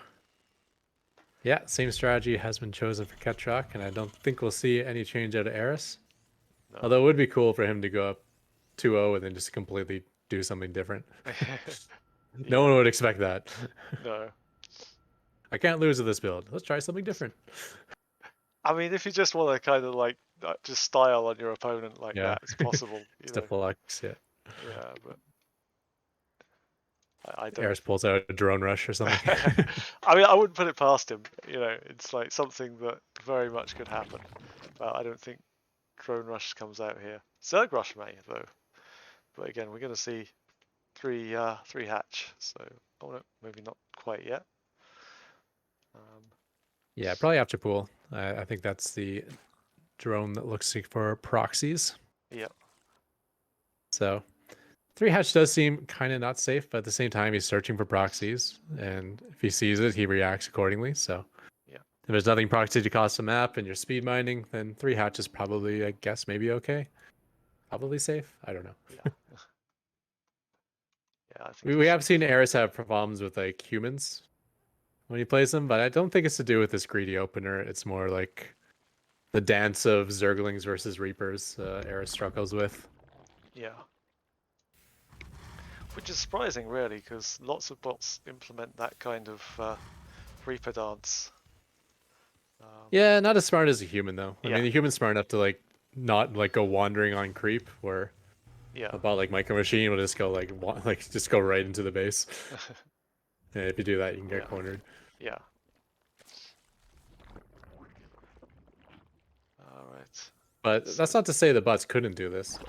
yeah, same strategy has been chosen for Ketroc, and I don't think we'll see any change out of Eris. No. Although it would be cool for him to go up 2-0 and then just completely do something different. No Yeah, one would expect that. no. I can't lose with this build. Let's try something different. I mean, if you just want to kind of like just style on your opponent like Yeah. that, it's possible, you Just a know. flux, yeah. Yeah, but I don't. Eris pulls out a drone rush or something. I mean, I wouldn't put it past him. You know, it's like something that very much could happen. But I don't think Drone Rush comes out here. Zerg Rush may though. But again, we're going to see three hatch. So oh no, maybe not quite yet. Um, Yeah, probably after pool. I think that's the drone that looks for proxies. yeah, So 3 hatch does seem kind of not safe, but at the same time, he's searching for proxies, and if he sees it, he reacts accordingly. So yeah, if there's nothing proxy to cost a map and you're speed mining, then 3 hatch is probably, I guess, maybe okay. Probably safe. I don't know. yeah, yeah. I think We, he we should have be seen fine. Eris have problems with like humans when he plays them, but I don't think it's to do with this greedy opener. It's more like the dance of Zerglings versus Reapers Eris struggles with. Yeah, which is surprising really, because lots of bots implement that kind of Reaper dance. Um, Yeah, not as smart as a human though. I yeah, mean, the human's smart enough to like not like go wandering on creep, where yeah, a bot like Micro Machine will just go like like just go right into the base. And if you do that, you can get yeah, cornered. yeah. All right. But So that's not to say the bots couldn't do this.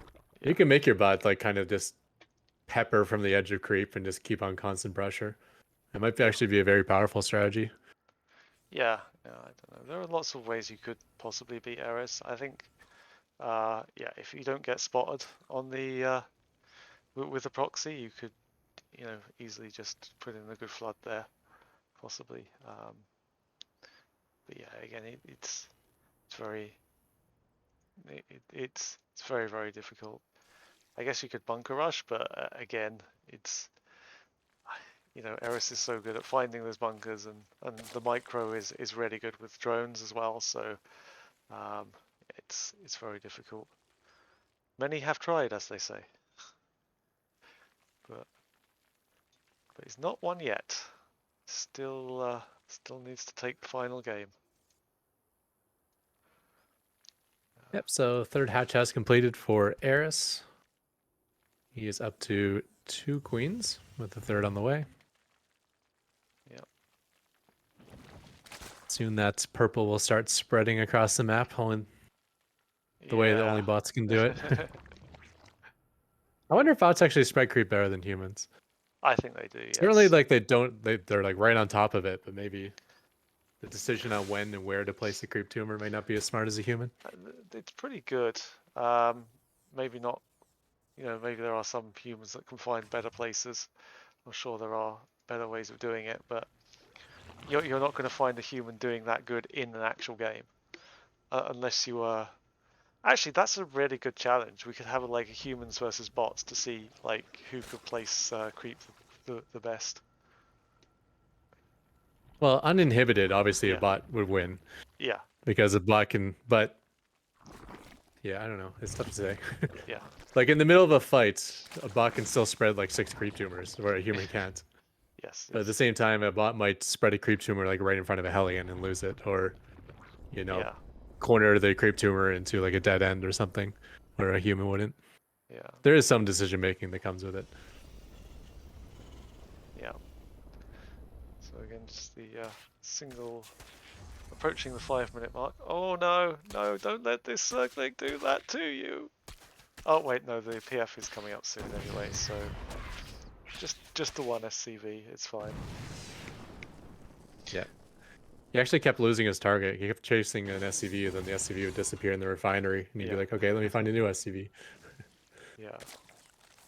You yeah, can make your bot like kind of just pepper from the edge of creep and just keep on constant pressure. It might yeah. actually be a very powerful strategy. Yeah, yeah, I don't know. There are lots of ways you could possibly beat Eris. I think, yeah, if you don't get spotted on the with the proxy, you could, you know, easily just put in a good flood there, possibly. But yeah, again, it's very it's very very difficult. I guess you could bunker rush, but again, it's you know, Eris is so good at finding those bunkers, and the micro is really good with drones as well. So um, it's very difficult. Many have tried, as they say, but he's not won yet. Still needs to take the final game. Yep, so third hatch has completed for Eris. He is up to 2 queens with the third on the way. Yeah, Soon that purple will start spreading across the map, only the way that only yeah. bots can do it. I wonder if bots actually spread creep better than humans. I think they do. Certainly, Yes. like they're like right on top of it, but maybe the decision on when and where to place the creep tumor may not be as smart as a human. It's pretty good. Um, maybe not. You know, maybe there are some humans that can find better places. I'm sure there are better ways of doing it, but you're not going to find a human doing that good in an actual game, unless you are. Actually, that's a really good challenge. We could have like a humans versus bots to see like who could place creep the best. Well, uninhibited, obviously a Yeah, bot would win yeah, because a bot can. But yeah, I don't know. It's tough to say. yeah, Like in the middle of a fight, a bot can still spread like 6 creep tumors, where a human can't. yes, But at the yes, same time, a bot might spread a creep tumor like right in front of a Hellion and lose it, or you know, yeah, corner the creep tumor into like a dead end or something, where a human wouldn't. yeah, There is some decision making that comes with it. yeah. So again, just the single approaching the 5 minute mark. Oh no, no, don't let this circling do that to you. Oh wait, no, the PF is coming up soon anyway, so just the one SCV, it's fine. Yeah. He actually kept losing his target. He kept chasing an SCV, then the SCV would disappear in the refinery, and he'd be Yeah, like, "Okay, let me find a new SCV." Yeah.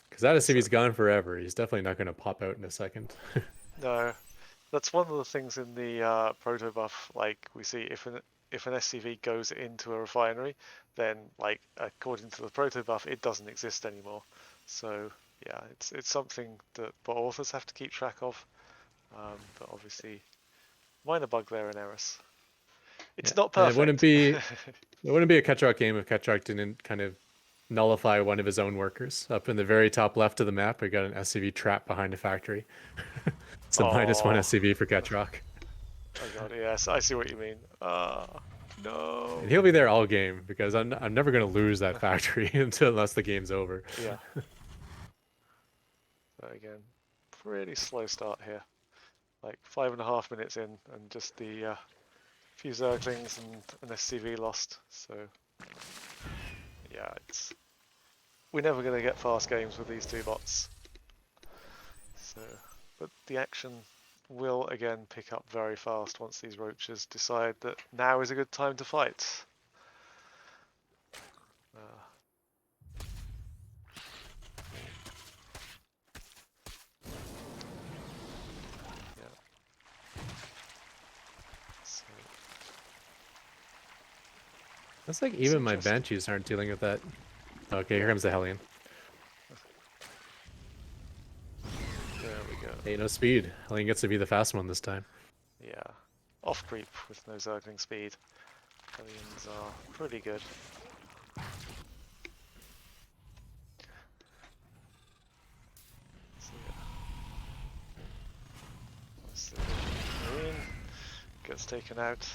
Because that So, SCV's gone forever. He's definitely not going to pop out in a second. no, that's one of the things in the proto buff. Like we see, if an SCV goes into a refinery, then like according to the proto buff, it doesn't exist anymore. So yeah, it's something that the authors have to keep track of. But obviously, minor bug there in Eris. Yeah, It's not and it wouldn't perfect. be a Ketroc game if Ketroc didn't kind of nullify one of his own workers. Up in the very top left of the map, we got an SCV trapped behind a factory. So -1 Oh, SCV for Ketroc. oh god, yes, I see what you mean. No. And he'll be there all game because I'm never going to lose that factory unless the game's over. Yeah. So again, pretty slow start here. Like 5.5 minutes in, and just the few Zerglings and an SCV lost. So yeah, we're never going to get fast games with these two bots. So, but the action will again pick up very fast once these roaches decide that now is a good time to fight. Yeah. So That's like it's even my interesting. Banshees aren't dealing with that. Okay, here Yeah. comes the Hellion. There we go. Hey, no speed. Hellion gets to be the fast one this time. Yeah. Off creep with no Zergling speed. Hellions are pretty good. So yeah. So Marine gets taken out.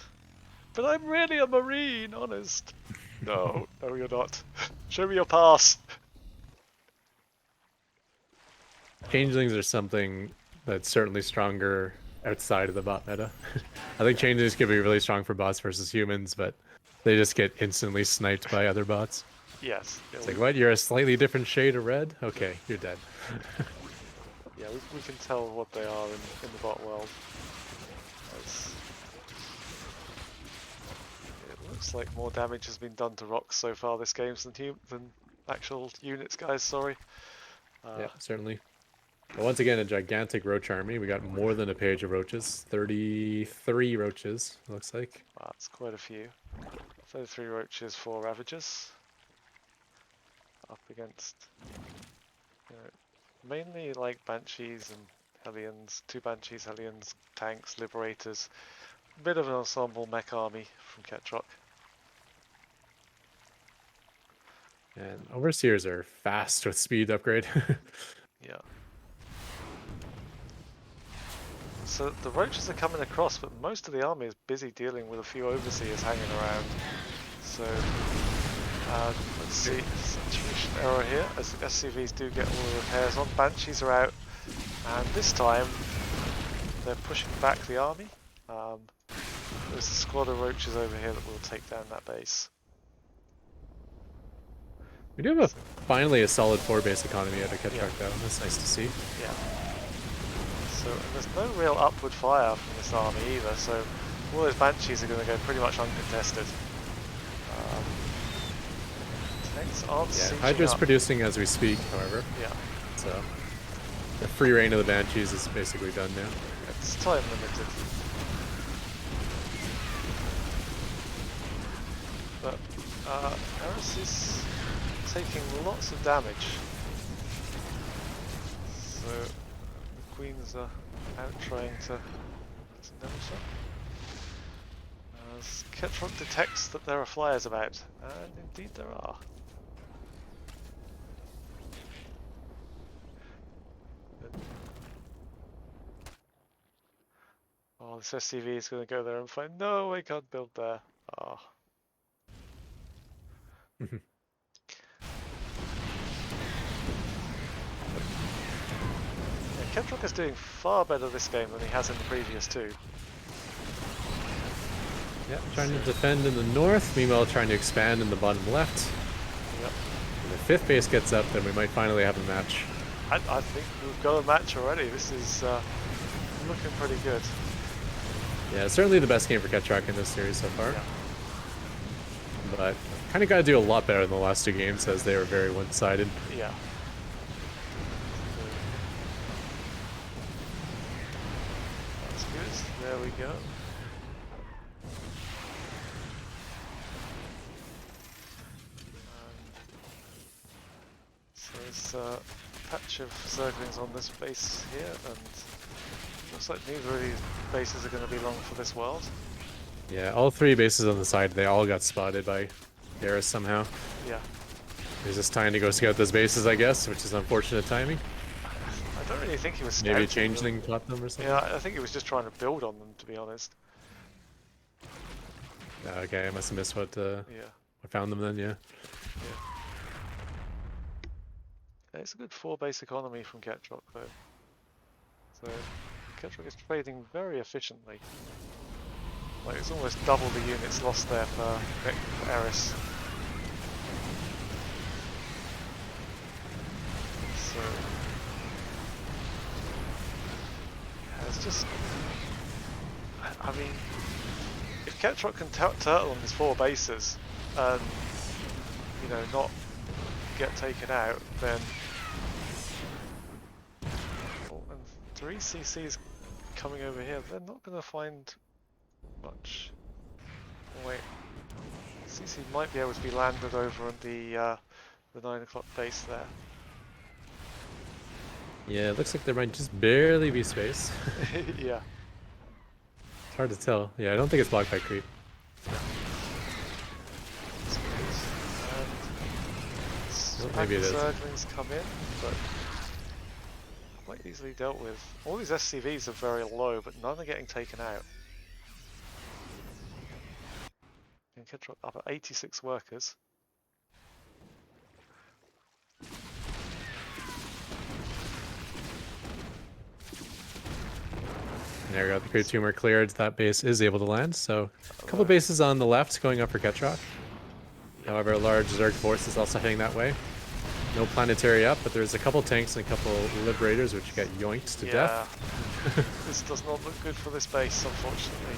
But I'm really a Marine, honest. No, no you're not. Show me your pass. Changelings are something that's certainly stronger outside of the bot meta. I think changelings could be really strong for bots versus humans, but they just get instantly sniped by other bots. Yes. Yeah, It's like, what? You're a slightly different shade of red? Okay, you're dead. yeah, we can tell what they are in the bot world. It looks like more damage has been done to rocks so far this game than actual units, guys. Sorry. Yeah, certainly. But once again, a gigantic roach army. We got more than a page of roaches. 33 roaches, looks like. Wow, that's quite a few. 33 roaches, 4 ravagers. Up against, you know, mainly like banshees and hellions. 2 banshees, hellions, tanks, liberators. A bit of an ensemble mech army from Ketroc. And overseers are fast with speed upgrade. Yeah. So the roaches are coming across, but most of the army is busy dealing with a few overseers hanging around. So let's see, saturation error here, as the SCVs do get all the repairs on. Banshees are out, and this time they're pushing back the army. There's a squad of roaches over here that will take down that base. We do have finally a solid 4-base economy out of Ketroc, though. That's nice to see. Yeah. So there's no real upward fire from this army either, so all those banshees are going to go pretty much uncontested. Tanks aren't sieging Hydra's up. producing as we speak, however. Yeah. So the free reign of the Banshees is basically done now. It's time limited. But Eris is taking lots of damage. So the queens are out trying to get some damage done. As Ketroc detects that there are flyers about, and indeed there are. Oh, this SCV is going to go there and find, no, I can't build there. Ah. Yeah, Ketroc is doing far better this game than he has in the previous two. Yeah, trying to defend in the north, meanwhile trying to expand in the bottom left. Yep. When the 5th base gets up, then we might finally have a match. I think we've got a match already. This is looking pretty good. Yeah, certainly the best game for Ketroc in this series so far. Yeah. but kind of got to do a lot better in the last 2 games as they were very one-sided. Yeah. That's good. There we go. So there's a patch of Zerglings on this base here, and looks like neither of these bases are going to be long for this world. Yeah, all 3 bases on the side, they all got spotted by Eris somehow. Yeah. He's just trying to go scout those bases, I guess, which is unfortunate timing. I don't really think he was Maybe a scouting changeling caught them or something. Yeah, I think he was just trying to build on them, to be honest. Okay, I must have missed what Yeah. I found them then, yeah. It's a good 4 base economy from Ketroc though. So Ketroc is trading very efficiently. Like it's almost double the units lost there for Eris. So yeah, it's just, I mean, if Ketroc can turtle on his 4 bases and, you know, not get taken out, then and 3 CCs coming over here, they're not going to find much. Oh, wait, CC might be able to be landed over on the 9 o'clock base there. Yeah, it looks like there might just barely be space. Yeah. It's hard to tell. Yeah, I don't think it's blocked by creep. And maybe it is. Zerglings come in, but quite easily dealt with. All these SCVs are very low, but none are getting taken out. And Ketroc up at 86 workers. There we go, the creep tumor cleared. That base is able to land, so a couple bases on the left going up for Ketroc. However, a large Zerg force is also heading that way. No planetary up, but there's a couple tanks and a couple liberators which get yoinked to death. This does not look good for this base, unfortunately.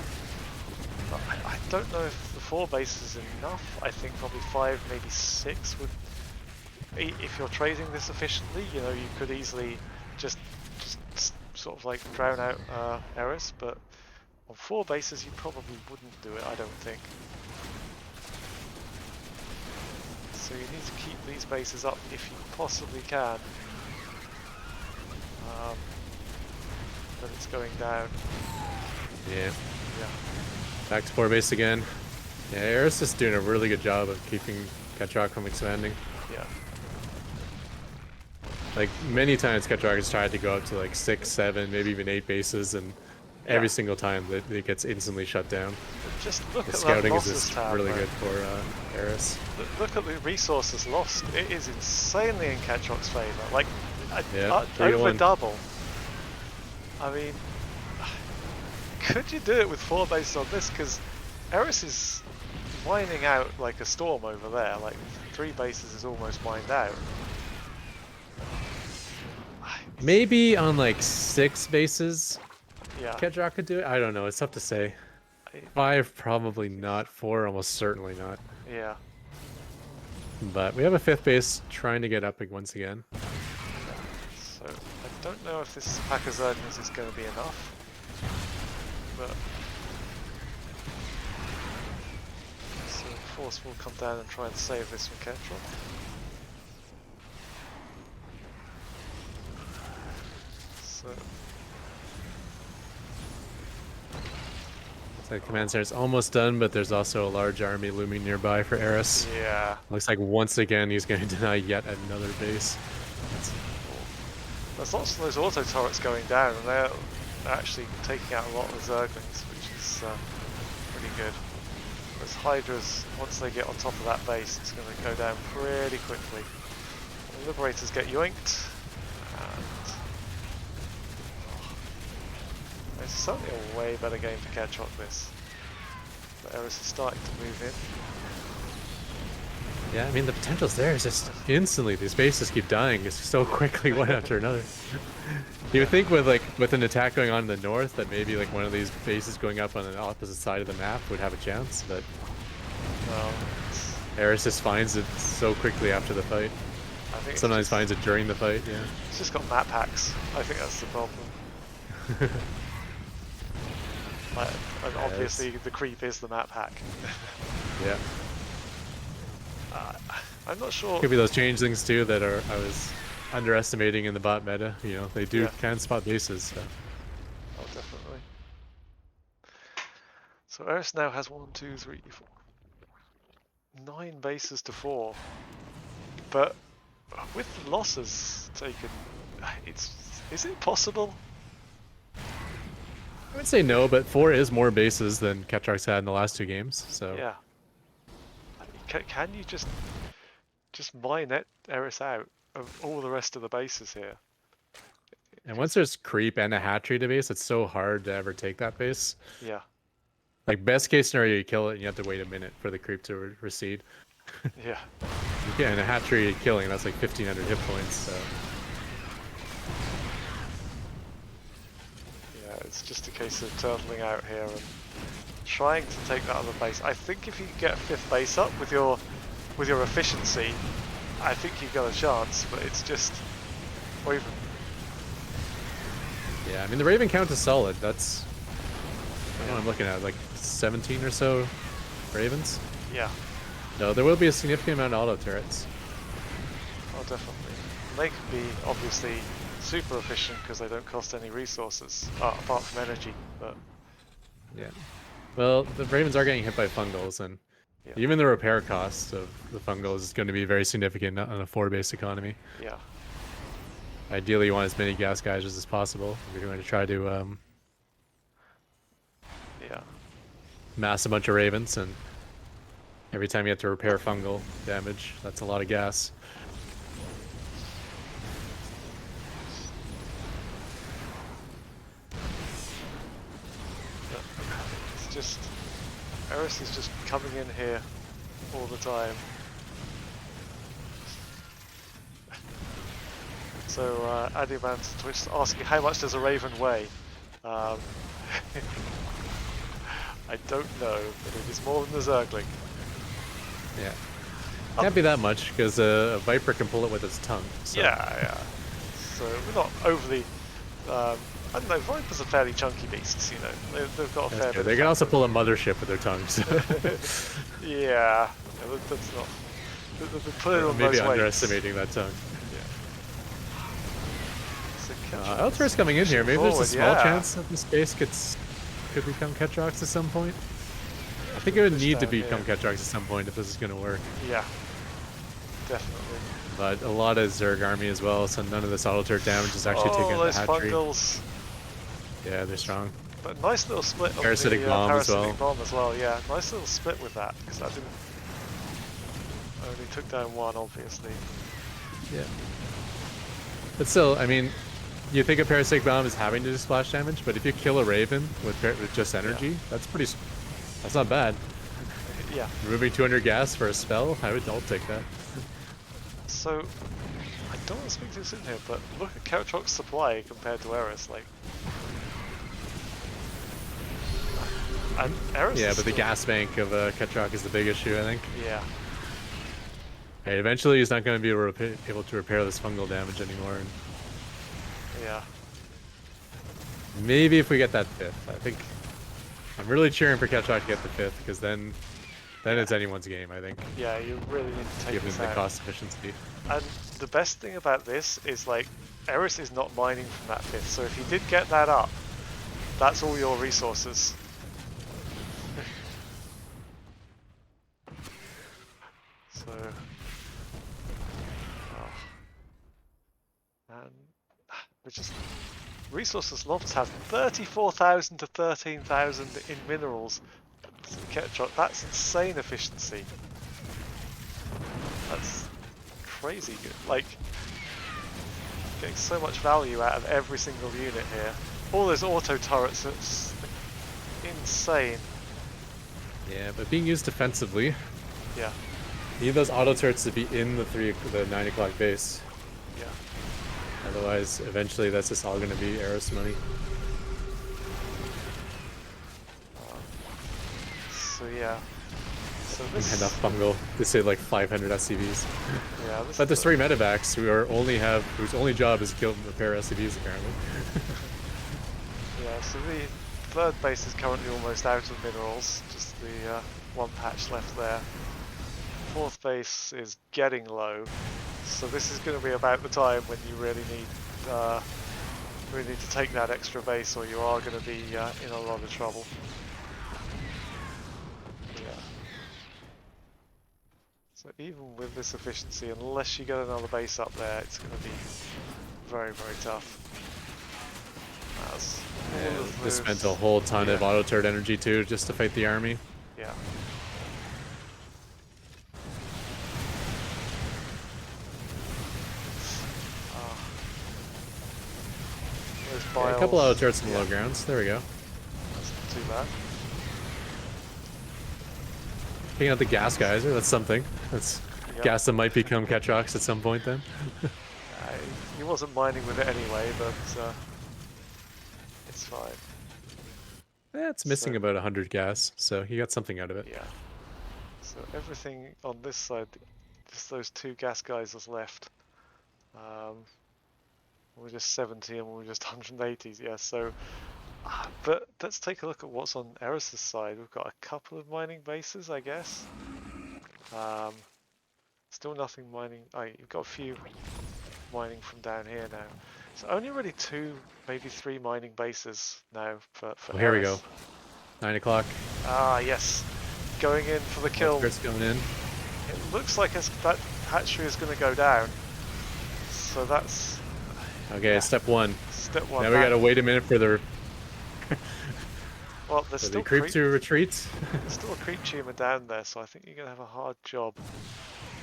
I don't know if the 4 bases is enough. I think probably 5, maybe 6 would. If you're trading this efficiently, you know, you could easily just sort of like drown out Eris, but on 4 bases you probably wouldn't do it, I don't think. So you need to keep these bases up if you possibly can. But it's going down. Yeah. Yeah. Back to 4 base again. Yeah, Eris is doing a really good job of keeping Ketroc from expanding. Yeah. Like, many times Ketroc has tried to go up to like 6, 7, maybe even 8 bases, and every single time it gets instantly shut down. But just look the at scouting that is just tab, really good for Eris. Look at the resources lost. It is insanely in Ketroc's favour. Like, Yeah, over double. I mean, could you do it with 4 bases on this? Because Eris is mining out like a storm over there. Like 3 bases is almost mined out. Maybe on like 6 bases, Yeah. Ketroc could do it. I don't know. It's tough to say. 5 probably not. 4 almost certainly not. Yeah. But we have a 5th base trying to get up once again. So I don't know if this pack of Zerglings is going to be enough. But so Force will come down and try and save this from Ketroc. So the command center is almost done, but there's also a large army looming nearby for Eris. yeah. Looks like once again he's going to deny yet another base. There's lots of those auto turrets going down, and they're actually taking out a lot of the Zerglings, which is pretty good. Those Hydras, once they get on top of that base, it's going to go down pretty quickly. The Liberators get yoinked, and it's certainly a way better game for Ketroc this. But Eris is starting to move in. Yeah, I mean, the potential's there. It's just instantly these bases keep dying so quickly, one after another. You would think with an attack going on in the north that maybe like one of these bases going up on the opposite side of the map would have a chance, but No, Eris just finds it so quickly after the fight. I think Sometimes finds it during the fight, yeah. it's just got map hacks. I think that's the problem. And obviously the creep is the map hack. Yeah. I'm not sure. Could be those changelings too that I was underestimating in the bot meta. You know, they can spot bases. So. Oh, definitely. So Eris now has 1, 2, 3, 4, 9 bases to 4. But with the losses taken, is it possible? I would say no, but 4 is more bases than Ketroc's had in the last 2 games. So yeah, can you just mine Eris out of all the rest of the bases here? And once there's creep and a hatchery to base, it's so hard to ever take that base. Yeah. Like best case scenario, you kill it and you have to wait a minute for the creep to recede. Yeah. Yeah, and a hatchery killing, that's like 1500 hit points. So. Yeah, it's just a case of turtling out here and trying to take that other base. I think if you get a 5th base up with your efficiency, I think you've got a chance. But it's just, or even. Yeah, I mean the Raven count is solid. That's what I'm looking at, like 17 or so Ravens. Yeah. No, there will be a significant amount of auto turrets. Oh, definitely. They can be obviously super efficient because they don't cost any resources apart from energy. But yeah, well, the Ravens are getting hit by fungals, and even the repair cost of the fungals is going to be very significant on a 4-base economy. Yeah. Ideally, you want as many gas geysers as possible if you're going to try to mass a bunch of Ravens, and every time you have to repair fungal damage, that's a lot of gas. It's just Eris is just coming in here all the time. So Adiamant's Twitch asking how much does a Raven weigh? I don't know, but it is more than the Zergling. Yeah. Can't be that much, because a Viper can pull it with its tongue. So. Yeah. So we're not overly... I don't know, Vipers are fairly chunky beasts, you know. They've got a fair bit. They can also pull a mothership with their tongues. Yeah, that's not... They're putting on maybe those underestimating that tongue. Yeah. Elter's coming in here. Maybe there's a small chance that this base could become Ketrocs at some point. I think it would need to become Ketrocs at some point if this is going to work. Yeah, definitely. But a lot of Zerg army as well, so none of this auto turret damage is actually taking out the hatchery. Fungals. Yeah, they're strong. But nice little split on parasitic the bomb bomb as well. Yeah, nice little split with that, because that didn't... only took down one, obviously. Yeah. But still, I mean, you think a parasitic bomb is having to do splash damage, but if you kill a Raven with just energy, that's not bad. Yeah. Removing 200 gas for a spell, I'll take that. So, I don't want to speak to this in here, but look at Ketroc's supply compared to Eris, like... And Eris but the gas bank of Ketroc is the big issue, I think. Yeah. Hey, eventually he's not going to be able to repair this fungal damage anymore. And yeah. Maybe if we get that 5th, I think... I'm really cheering for Ketroc to get the 5th, because then it's anyone's game, I think. Yeah, you really need to take given this the out. cost efficiency. And the best thing about this is, like, Eris is not mining from that 5th, so if you did get that up, that's all your resources. So... and we're just... Resources Lofts have 34,000 to 13,000 in minerals. Ketroc, that's insane efficiency. That's crazy good. Like, getting so much value out of every single unit here. All those auto turrets, it's insane. Yeah, but being used defensively. Yeah. You need those auto turrets to be in the 9 o'clock base. Yeah. Otherwise, eventually that's just all going to be Eris money. So yeah, So Man, this, that fungal. This hit like 500 SCVs. yeah, this But is there's 3 medevacs whose only job is to kill and repair SCVs apparently. yeah. So the third base is currently almost out of minerals. Just the one patch left there. Fourth base is getting low. So this is going to be about the time when you really need to take that extra base, or you are going to be in a lot of trouble. Yeah. So even with this efficiency, unless you get another base up there, it's going to be very, very tough. As all of This spent a those, whole ton of yeah, auto turret energy too, just to fight the army. yeah. Those Yeah, a couple biles, auto turrets in the yeah, low grounds. There we go. that's not too bad. Taking out the gas geyser, that's something. That's Yep. gas that might become Ketrocs at some point then. He wasn't mining with it anyway, but it's fine. Yeah, it's missing So about 100 gas, so he got something out of it. yeah. So everything on this side, just those 2 gas geysers left. We're just 70 and we're just 180s, yeah. So, but let's take a look at what's on Eris's side. We've got a couple of mining bases, I guess. Still nothing mining. Oh, you've got a few mining from down here now. So only really 2, maybe 3 mining bases now for Oh, here we go. Eris. 9 o'clock. Ah, yes. Going in for the kill. Turrets coming in. It looks like that hatchery is going to go down. So that's... Okay, yeah. step 1. Step 1. Now we gotta wait a minute for the Well, there's still creep to retreat. there's still a creep tumor down there, so I think you're going to have a hard job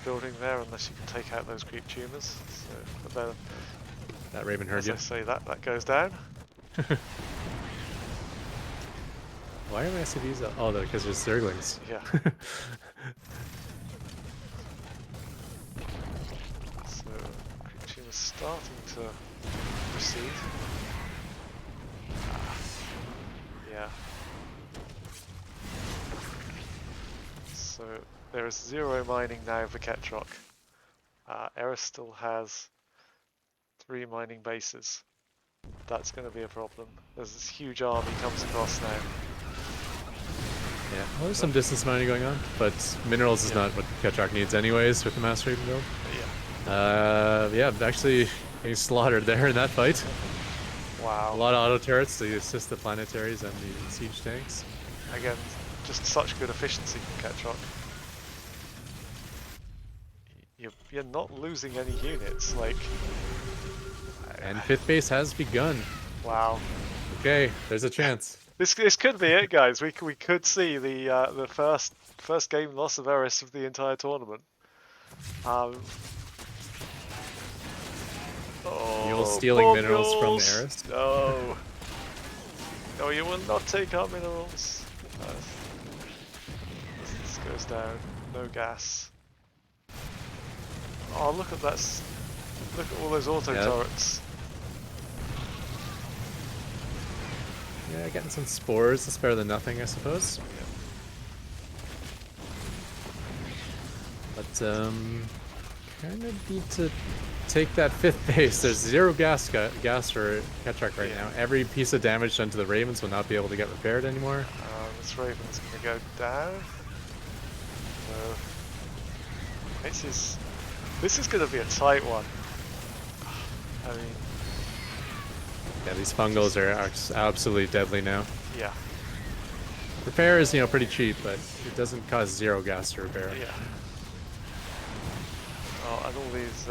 building there unless you can take out those creep tumors. So, but then, That Raven heard as you. I say, that goes down. Why are my SCVs up? Oh, because there's Zerglings. Yeah. So, creep tumor's starting to recede. Yeah. So there is 0 mining now for Ketroc. Eris still has 3 mining bases. That's going to be a problem. There's this huge army comes across now. Yeah, well, there's some distance mining going on, but minerals is not what Ketroc needs anyways with the Master Raven build. Yeah. Yeah, actually getting slaughtered there in that fight. Wow. A lot of auto turrets to assist the planetaries and the siege tanks. Again, just such good efficiency from Ketroc. You're not losing any units, like... And 5th base has begun. Wow. Okay, there's a chance. This could be it, guys. We could see the first game loss of Eris of the entire tournament. Oh, Mule stealing poor minerals from mules. Eris. No. No, you will not take our minerals. This goes down. No gas. Oh, look at that. Look at all those auto turrets. Yeah, getting some spores. That's better than nothing, I suppose. But, kind of need to take that 5th base. There's 0 gas for Ketroc right now. Every piece of damage done to the Ravens will not be able to get repaired anymore. This Raven's going to go down. This is going to be a tight one. I mean... Yeah, these fungals are absolutely deadly now. Yeah. Repair is, pretty cheap, but it doesn't cost 0 gas to repair. Yeah. Oh, and all these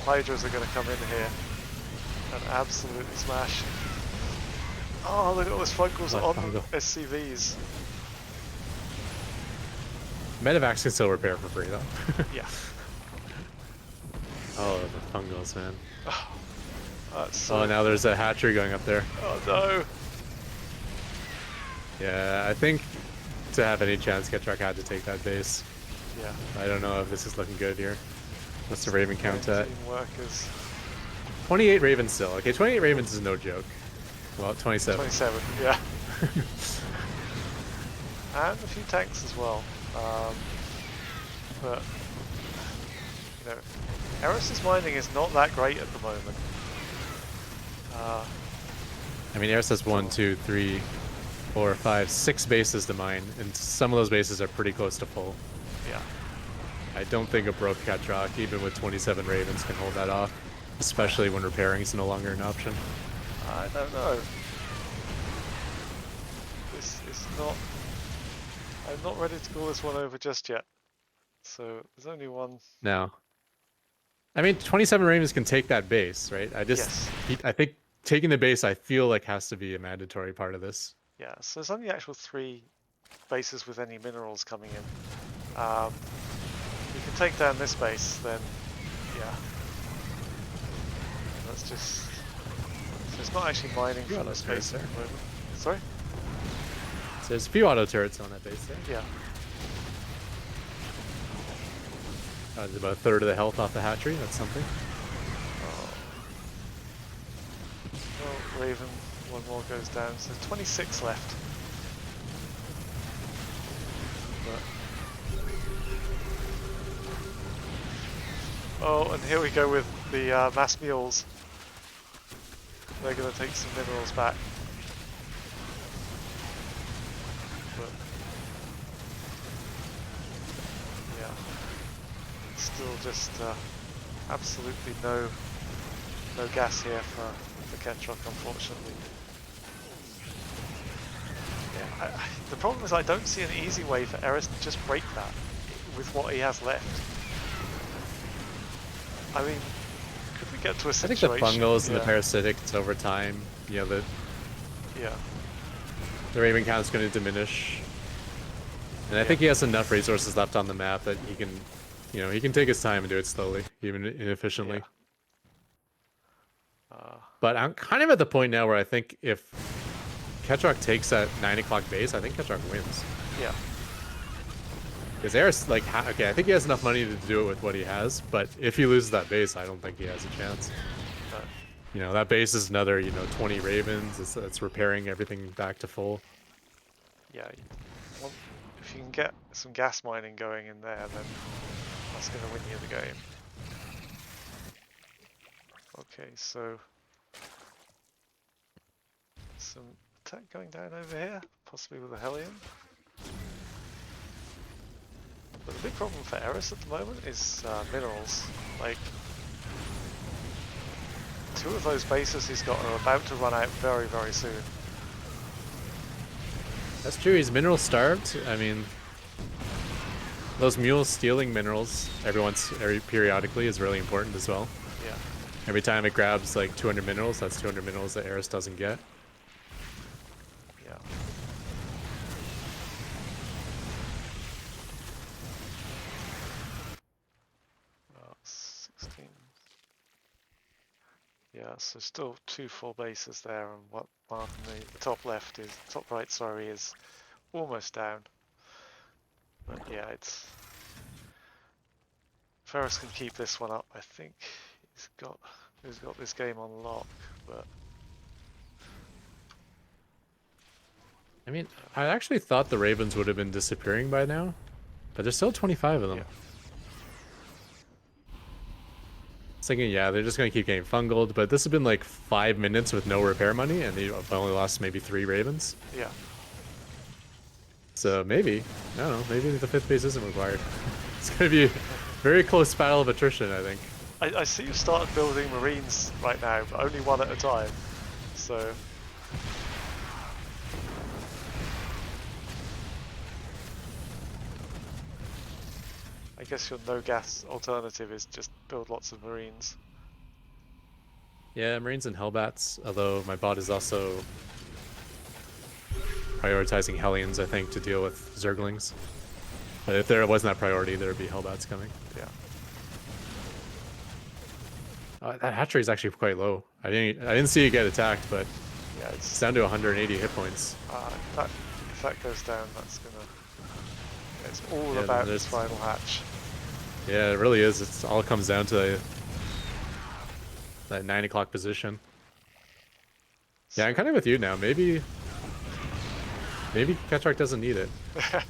Hydras are going to come in here and absolutely smash. Oh, look at all those fungals on the SCVs. Medevacs can still repair for free, though. Yeah. Oh, the fungals, man. So... Oh, now there's a hatchery going up there. Oh, no. Yeah, I think to have any chance, Ketroc had to take that base. Yeah. I don't know if this is looking good here. What's the Raven count at? Workers. 28 Ravens still. Okay, 28 Ravens is no joke. Well, 27. 27, yeah. And a few tanks as well. but you know, Eris's mining is not that great at the moment. I mean, Eris has 1, 2, 3, 4, 5, 6 bases to mine, and some of those bases are pretty close to full. Yeah. I don't think a broke Ketroc, even with 27 Ravens, can hold that off, especially when repairing is no longer an option. I don't know. This is not... I'm not ready to call this one over just yet. So there's only one... No. I mean, 27 Ravens can take that base, right? Yes. I think taking the base, I feel like has to be a mandatory part of this. Yeah, so there's only actual 3 bases with any minerals coming in. You can take down this base, then yeah. Let's just... So it's not actually mining from the space at the moment. Sorry? So there's a few auto turrets on that base there. Yeah. There's about a third of the health off the hatchery. That's something. Oh. Well, Raven, one more goes down. So 26 left. But... Oh, and here we go with the mass mules. They're going to take some minerals back. But... yeah. Still just absolutely no gas here for Ketroc, unfortunately. Yeah, the problem is I don't see an easy way for Eris to just break that with what he has left. I mean, could we get to a situation... I think the fungals and the parasitics over time, you know, the Raven count's going to diminish. And I think he has enough resources left on the map that he can, you know, he can take his time and do it slowly, even inefficiently. But I'm kind of at the point now where I think if Ketroc takes that 9 o'clock base, I think Ketroc wins. Yeah. Because Eris, like, okay, I think he has enough money to do it with what he has, but if he loses that base, I don't think he has a chance. You know, that base is another, you know, 20 Ravens. It's repairing everything back to full. Yeah. Well, if you can get some gas mining going in there, then that's going to win you the game. Okay, so some attack going down over here, possibly with a Hellion. But the big problem for Eris at the moment is minerals. Like, 2 of those bases he's got are about to run out very, very soon. That's true, he's mineral starved. I mean, those mules stealing minerals periodically is really important as well. Yeah. Every time it grabs like 200 minerals, that's 200 minerals that Eris doesn't get. Yeah. 16. Yeah, so still 2 full bases there, and what mark on the top right, sorry, is almost down. But yeah, it's... Ferris can keep this one up. I think he's got this game on lock, but... I mean, I actually thought the Ravens would have been disappearing by now, but there's still 25 of them. Yeah. Thinking, yeah, they're just going to keep getting fungled, but this has been like 5 minutes with no repair money, and they've only lost maybe 3 Ravens. Yeah. So maybe, I don't know, maybe the 5th base isn't required. It's going to be a very close battle of attrition, I think. I see you started building Marines right now, but only one at a time. So... I guess your no-gas alternative is just build lots of Marines. Yeah, Marines and Hellbats, although my bot is also prioritizing Hellions, I think, to deal with Zerglings. But if there wasn't that priority, there would be Hellbats coming. Yeah. That hatchery is actually quite low. I didn't see it get attacked, but Yeah, it's down to 180 hit points. if that goes down, that's gonna... It's all about this final hatch. Yeah, it really is. It all comes down to that 9 o'clock position. Yeah, I'm kind of with you now. Maybe Ketroc doesn't need it. I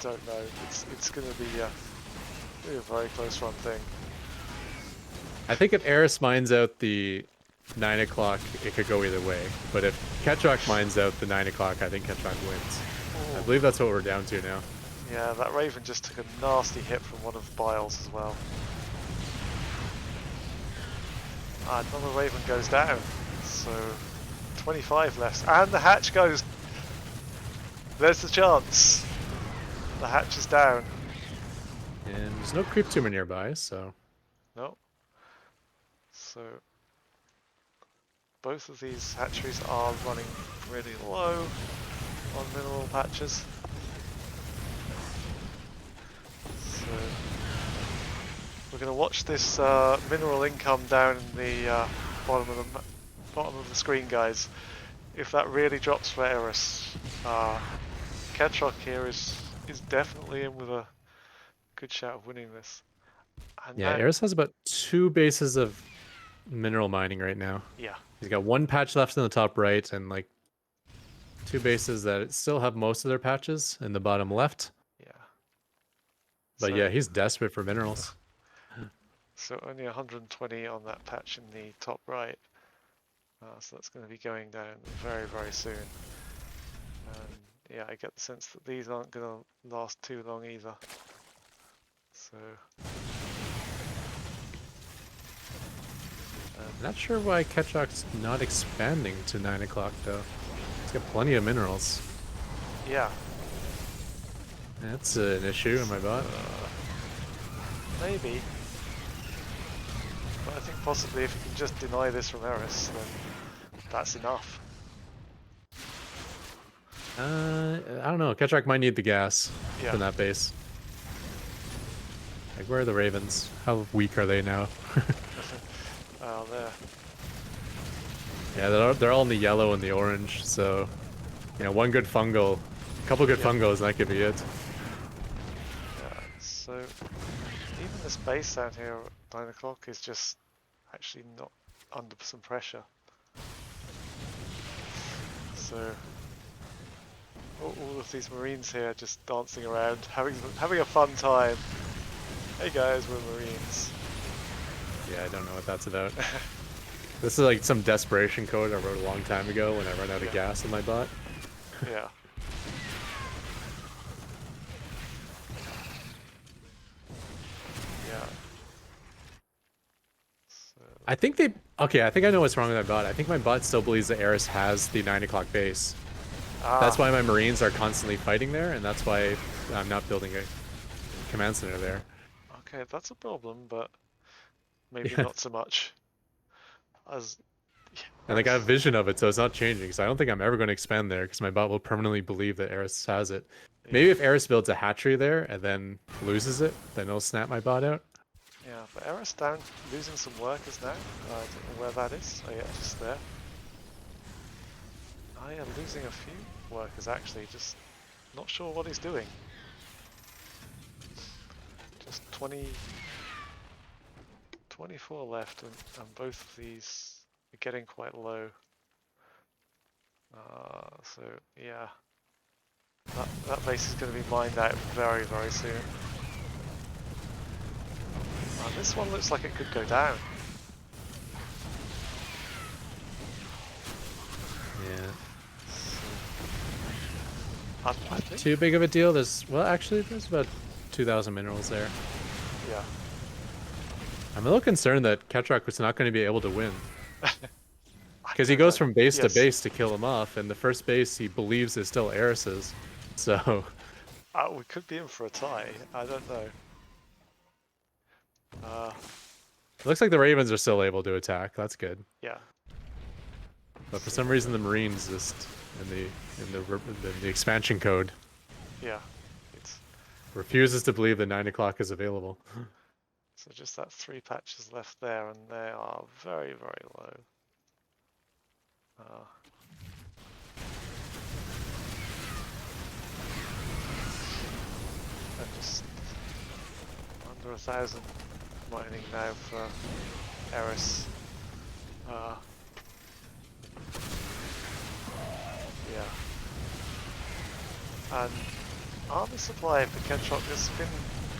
don't know. It's gonna be be a very close run thing. I think if Eris mines out the 9 o'clock, it could go either way. But if Ketroc mines out the 9 o'clock, I think Ketroc wins. I Ooh. believe that's what we're down to now. Yeah, that Raven just took a nasty hit from one of Biles as well. Another Raven goes down. So 25 left. And the hatch goes. There's the chance. The hatch is down. And there's no creep tumor nearby, so... No. So both of these hatcheries are running really low on mineral patches. So we're going to watch this mineral income down in the bottom of the screen, guys. If that really drops for Eris, Ketroc here is definitely in with a good shot of winning this. And yeah, now, Eris has about 2 bases of mineral mining right now. yeah, He's got 1 patch left in the top right and like 2 bases that still have most of their patches in the bottom left. yeah. But So, yeah, he's desperate for minerals. so only 120 on that patch in the top right. So that's going to be going down very, very soon. And yeah, I get the sense that these aren't going to last too long either. So I'm not sure why Ketroc's not expanding to 9 o'clock though. He's got plenty of minerals. yeah, That's an issue in my bot. maybe. But I think possibly if you can just deny this from Eris, then that's enough. I don't know. Ketroc might need the gas from that base. Like, where are the Ravens? How weak are they now? Oh, there. Yeah, they're all in the yellow and the orange, so... You know, one good fungal, a couple good fungals, and that could be it. Yeah, so even this base down here at 9 o'clock is just actually not under some pressure. So all of these Marines here just dancing around, having a fun time. Hey guys, we're Marines. Yeah, I don't know what that's about. This is like some desperation code I wrote a long time ago when I run out of gas in my bot. Yeah. Yeah. So, I think they... Okay, I think I know what's wrong with my bot. I think my bot still believes that Eris has the 9 o'clock base. That's why my Marines are constantly fighting there, and that's why I'm not building a command center there. okay, that's a problem, but maybe not so much. As And I got a vision of it, so it's not changing. So I don't think I'm ever going to expand there, because my bot will permanently believe that Eris has it. Maybe if Eris builds a hatchery there and then loses it, then it'll snap my bot out. yeah, but Eris down losing some workers now. I don't know where that is. Oh yeah, just there. Oh yeah, losing a few workers actually, just not sure what he's doing. Just 24 left, and both of these are getting quite low. So yeah, that base is going to be mined out very, very soon. And this one looks like it could go down. Yeah. I think, Too big of a deal? Well, actually, there's about 2,000 minerals there. yeah. I'm a little concerned that Ketroc was not going to be able to win. Because he don't goes know. from base to Yes. base to kill him off, and the first base he believes is still Eris's. So... We could be in for a tie. I don't know. It looks like the Ravens are still able to attack. That's good. Yeah. But for some reason, the Marines just in the expansion code Yeah. It's refuses to believe that 9 o'clock is available. so just that 3 patches left there, and they are very, very low. And just under 1,000 mining now for Eris. Yeah. And army supply for Ketroc has been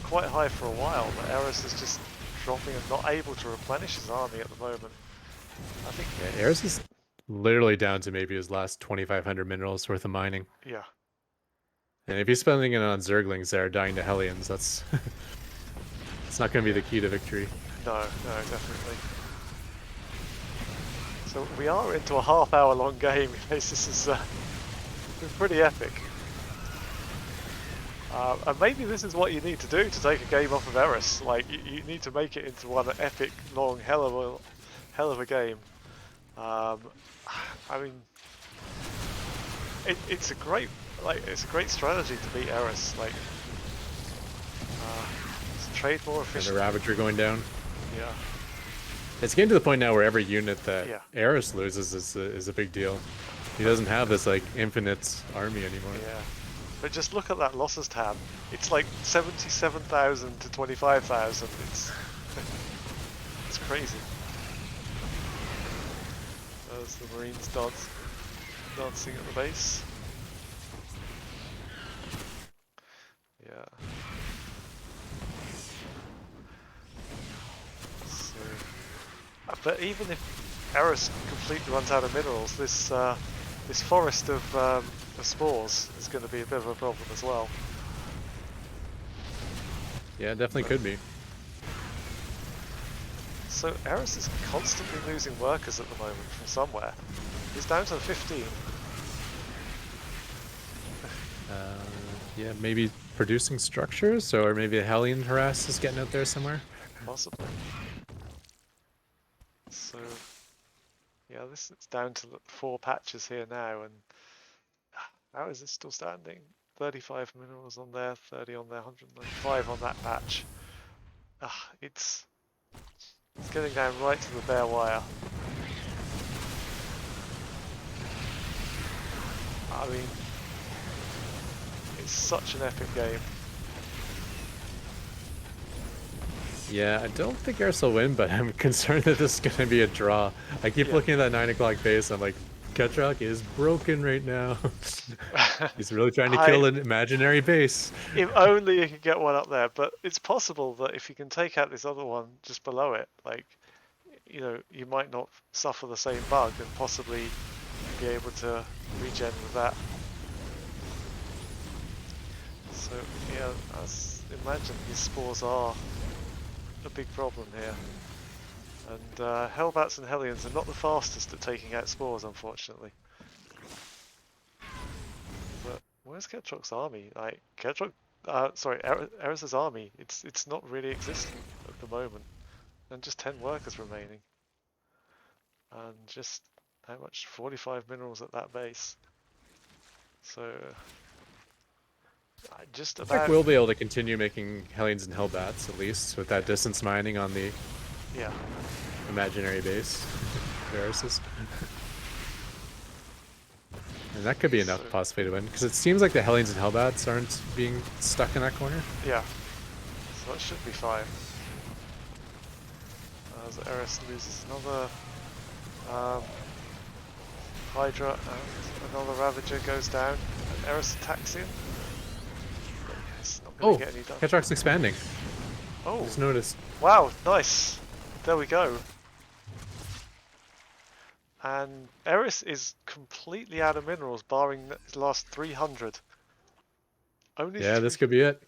quite high for a while, but Eris is just dropping and not able to replenish his army at the moment. I think. Yeah, Eris is literally down to maybe his last 2,500 minerals worth of mining. Yeah. And if he's spending it on Zerglings that are dying to Hellions, that's it's not going to be Yeah. the key to victory. No, definitely. So we are into a half-hour long game. This is been pretty epic. And maybe this is what you need to do to take a game off of Eris. Like you need to make it into one epic, long, hell of a game. I mean, it's a great strategy to beat Eris. Like, trade more And efficient. the Ravager going down. Yeah. It's getting to the point now where every unit that Yeah. Eris loses is a big deal. He doesn't have this like infinite army anymore. Yeah. But just look at that losses tab. It's like 77,000 to 25,000. It's crazy. There's the Marines dancing at the base. Yeah. So, but even if Eris completely runs out of minerals, this forest of spores is going to be a bit of a problem as well. Yeah, it definitely could be. So Eris is constantly losing workers at the moment from somewhere. He's down to 15. Yeah, maybe producing structures, or maybe a Hellion harass is getting out there somewhere. Possibly. So, yeah, this is down to 4 patches here now, and how is this still standing? 35 minerals on there, 30 on there, 195 on that patch. It's getting down right to the bare wire. I mean, it's such an epic game. Yeah, I don't think Eris will win, but I'm concerned that this is going to be a draw. I keep looking at that 9 o'clock base, I'm like, Ketroc is broken right now. He's really trying to kill an imaginary base. If only you could get one up there, but it's possible that if you can take out this other one just below it, like, you know, you might not suffer the same bug and possibly be able to regen with that. So, yeah, imagine these spores are a big problem here. And Hellbats and Hellions are not the fastest at taking out spores, unfortunately. But where's Ketroc's army? Like, Eris's army, it's not really existing at the moment. And just 10 workers remaining. And just, how much? 45 minerals at that base. So, just about... I think we'll be able to continue making Hellions and Hellbats, at least, with that distance mining on the imaginary base. Eris's. And that could be enough possibly to win, because it seems like the Hellions and Hellbats aren't being stuck in that corner. Yeah. So that should be fine. As Eris loses another Hydra and another Ravager goes down, and Eris attacks him. But it's not going to get any done. Ketroc's expanding. Oh, just noticed. Wow, nice. There we go. And Eris is completely out of minerals, barring his last 300. This could be it.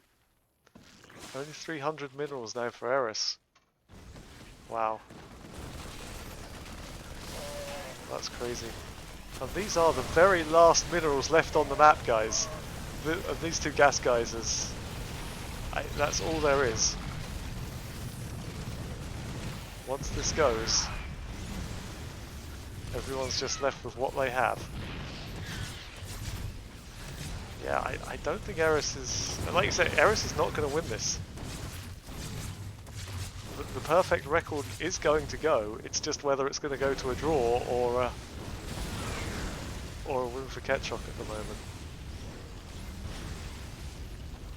Only 300 minerals now for Eris. Wow. That's crazy. And these are the very last minerals left on the map, guys. These 2 gas geysers. That's all there is. Once this goes, everyone's just left with what they have. Yeah, I don't think Eris is... Like you say, Eris is not going to win this. The perfect record is going to go. It's just whether it's going to go to a draw or a win for Ketroc at the moment.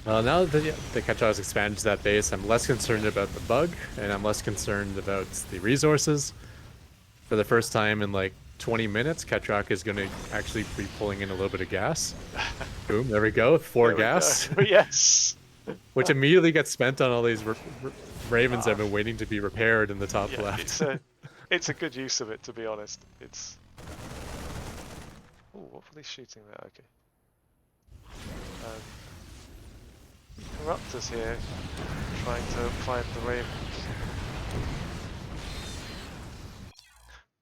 Well, now that the Ketroc has expanded to that base, I'm less concerned about the bug, and I'm less concerned about the resources. For the first time in like 20 minutes, Ketroc is going to actually be pulling in a little bit of gas. Boom, there we go, 4 gas. Yes! which immediately gets spent on all these ravens that Uh, have been waiting to be repaired in the top yeah, left. it's a good use of it, to be honest. It's. Oh, what were they shooting there? Okay. Corruptors here, trying to find the ravens.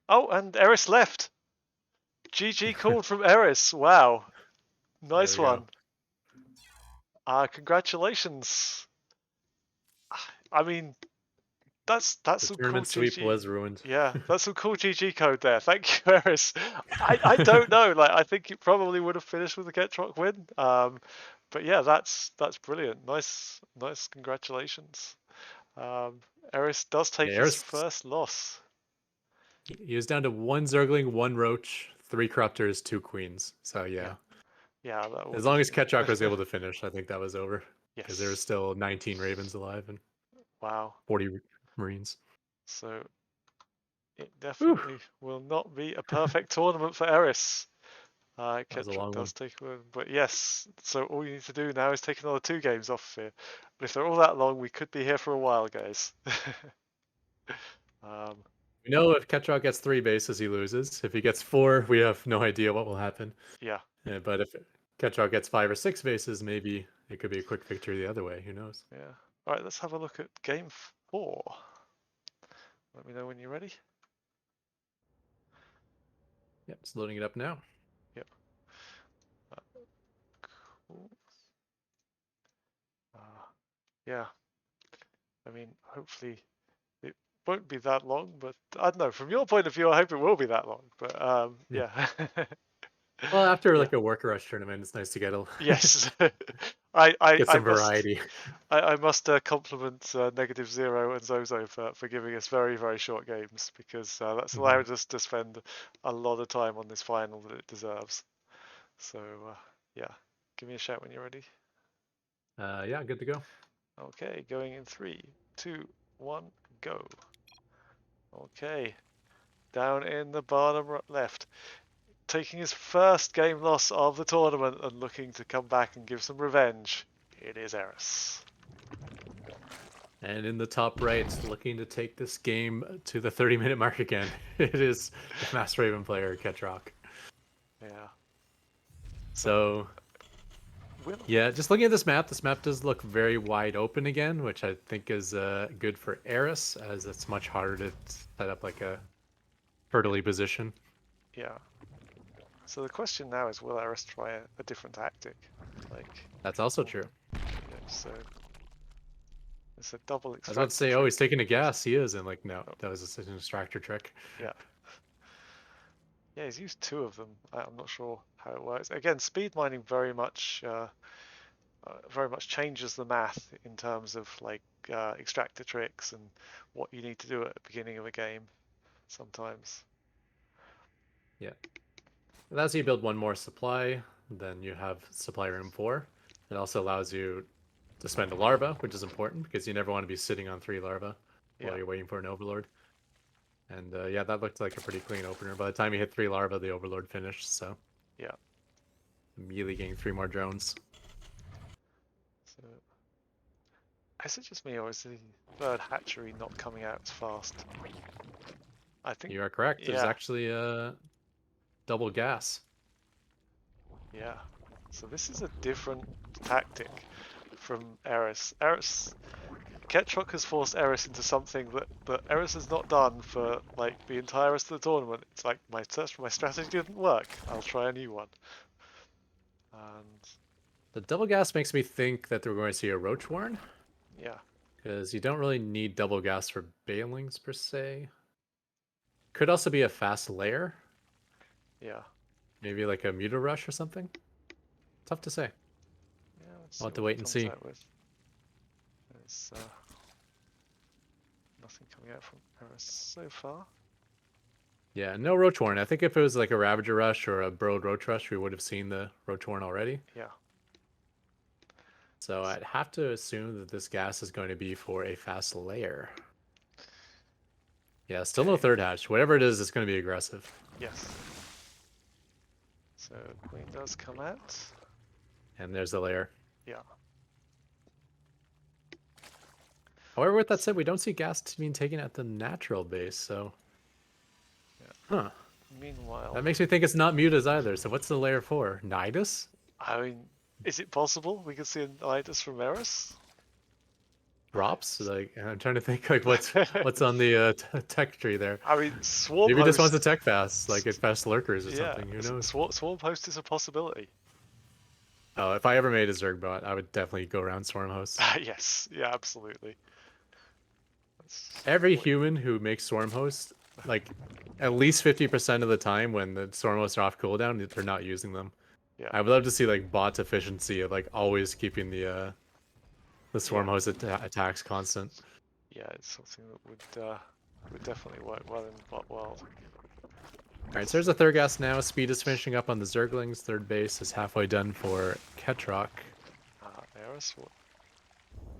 Oh, and Eris left. GG called from Eris. Wow, There nice we go. one. Congratulations. I mean, that's The some cool tournament sweep GG. was ruined. Yeah, that's some cool GG code there. Thank you, Eris. I don't know. Like, I think it probably would have finished with a Ketroc win. But yeah, that's brilliant. Nice. Congratulations. Eris does Yeah, take his Eris, first loss. he was down to 1 Zergling, 1 Roach, 3 Corruptors, 2 Queens. So Yeah, yeah, yeah, that as would long have as Ketroc was been. able to finish, I think that was over. Because there was Yes. still 19 Ravens alive and Wow. 40 Marines. So it Whew, definitely will not be a perfect tournament for Eris. that was a Ketroc long one. does take a win, but yes. So all you need to do now is take another 2 games off here. But if they're all that long, we could be here for a while, guys. um, We know if Ketroc gets 3 bases, he loses. If he gets 4, we have no idea what will happen. yeah, But if Ketroc gets 5 or 6 bases, maybe it could be a quick victory the other way. Who knows? yeah. All right, let's have a look at game 4. Let me know when you're ready. Yep, it's loading it up now. Yep. Cool. Yeah. I mean, hopefully it won't be that long, but I don't know. From your point of view, I hope it will be that long. But Yeah. yeah. Well, after Yeah. like a work rush tournament, it's nice to get Yes. I, I, get I some must variety. I must compliment Negative Zero and Zozo for giving us very short games, because that's Mhm. allowed us to spend a lot of time on this final that it deserves. So yeah, give me a shout when you're ready. Yeah, good to go. Okay, going in 3, 2, 1, go. Okay, down in the bottom left, taking his first game loss of the tournament and looking to come back and give some revenge. It is Eris. And in the top right, looking to take this game to the 30-minute mark again, it is the Mass Raven player, Ketroc. Yeah. So, So, will yeah, just looking at this map does look very wide open again, which I think is good for Eris, as it's much harder to set up like a hurdly position. yeah. So the question now is, will Eris try a different tactic? Like, That's also true. so it's a double I was about to extractor say, oh, he's trick. taking a gas. He is, and like, no, Oh, that was just an extractor trick. yeah. Yeah, he's used 2 of them. I'm not sure how it works. Again, speed mining very much changes the math in terms of like extractor tricks and what you need to do at the beginning of a game sometimes. Yeah. As you build 1 more supply, then you have supply room 4. It also allows you to spend a larva, which is important because you never want to be sitting on 3 larvae while Yeah, you're waiting for an overlord. And yeah, that looked like a pretty clean opener. By the time you hit 3 larvae, the overlord finished, so yeah. immediately getting 3 more drones. So is it just me, or is the third hatchery not coming out as fast? I think, You are correct. There's yeah, actually a double gas. yeah. So this is a different tactic from Eris. Ketroc has forced Eris into something that Eris has not done for like the entire rest of the tournament. It's like, my strategy didn't work. I'll try a new one. And The double gas makes me think that we're going to see a Roach Warren, yeah, because you don't really need double gas for Bailings per se. Could also be a fast layer, yeah, maybe like a Muta Rush or something. Tough to say. yeah. Let's I'll see have to what he wait and comes see. out with. There's nothing coming out from Eris so far. Yeah, no Roach Warren. I think if it was like a Ravager Rush or a Burrowed Roach Rush, we would have seen the Roach Warren already. Yeah, So I'd have to assume that this gas is going to be for a fast layer. Yeah, still no okay, third hatch. Whatever it is, it's going to be aggressive. yes. So Queen does come out. And there's the layer. Yeah. However, with that said, we don't see gas being taken at the natural base, so... Yeah. Huh. Meanwhile, That makes me think it's not Mutas either, so what's the layer 4? Nidus? I mean, is it possible we could see an Itis from Eris? Drops? Like, I'm trying to think, like, what's on the tech tree there. I mean, Swarm Maybe it just wants to Host. tech fast, like it's fast lurkers or Yeah, something, who knows? Swarm Host is a possibility. Oh, if I ever made a Zerg bot, I would definitely go around Swarm Hosts. Yes, yeah, absolutely. That's Every what, human who makes Swarm Host, like, at least 50% of the time when the Swarm Hosts are off cooldown, they're not using them. yeah, I would love to see, like, bot efficiency of, like, always keeping the yeah, Swarm Host attacks constant. yeah. It's something that would definitely work well in bot world. Alright, so there's a third gas now. Speed is finishing up on the Zerglings. Third base is halfway done for Ketroc. Eris, what?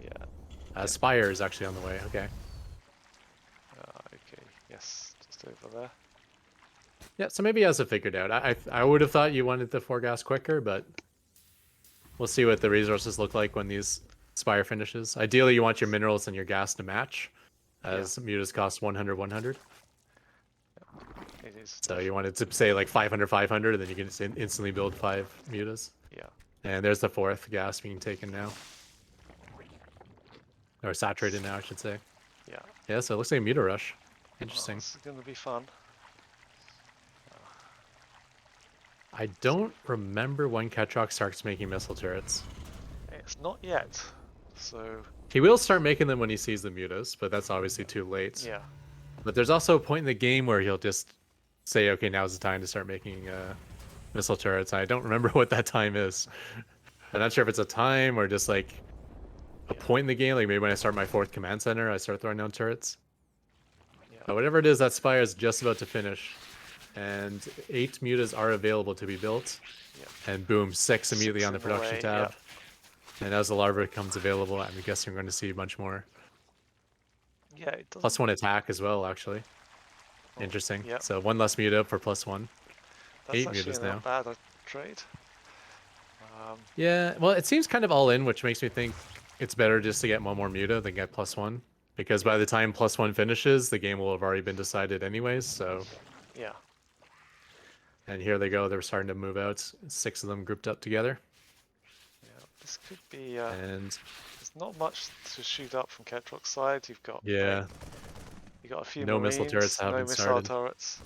Yeah. Spire is actually on the way. Okay. Okay. Yes, just over there. Yeah, so maybe he has it figured out. I would have thought you wanted the 4 gas quicker, but we'll see what the resources look like when these Spire finishes. Ideally, you want your minerals and your gas to match, as mutas cost 100, 100. It is. So you wanted to say like 500, 500, and then you can just instantly build 5 mutas. Yeah. And there's the 4th gas being taken now. Or saturated now, I should say. Yeah. Yeah, so it looks like a muta rush. Interesting. This is going to be fun. I don't remember when Ketroc starts making missile turrets. It's not yet. So. He will start making them when he sees the mutas, but that's obviously too late. Yeah. But there's also a point in the game where he'll just say, okay, now's the time to start making missile turrets. I don't remember what that time is. I'm not sure if it's a time or just like a point in the game. Like maybe when I start my 4th command center, I start throwing down turrets. Yeah. But whatever it is, that Spire is just about to finish. And 8 mutas are available to be built. Yeah. And boom, 6 immediately 6 on the in production way, tab. yeah. And as the larva becomes available, I'm guessing we're going to see a bunch more. Yeah, it doesn't. +1 attack as well, actually. Oh, Interesting. yep. So 1 less muta for +1. That's 8 actually mutas not now. bad a trade. Yeah, well, it seems kind of all in, which makes me think it's better just to get 1 more muta than get +1. Because by the time +1 finishes, the game will have already been decided anyways, so... Yeah. And here they go, they're starting to move out. 6 of them grouped up together. Yeah, this could be. And There's not much to shoot up from Ketroc's side. You've got. yeah, You got a few no Marines, missile turrets no haven't missile started. turrets.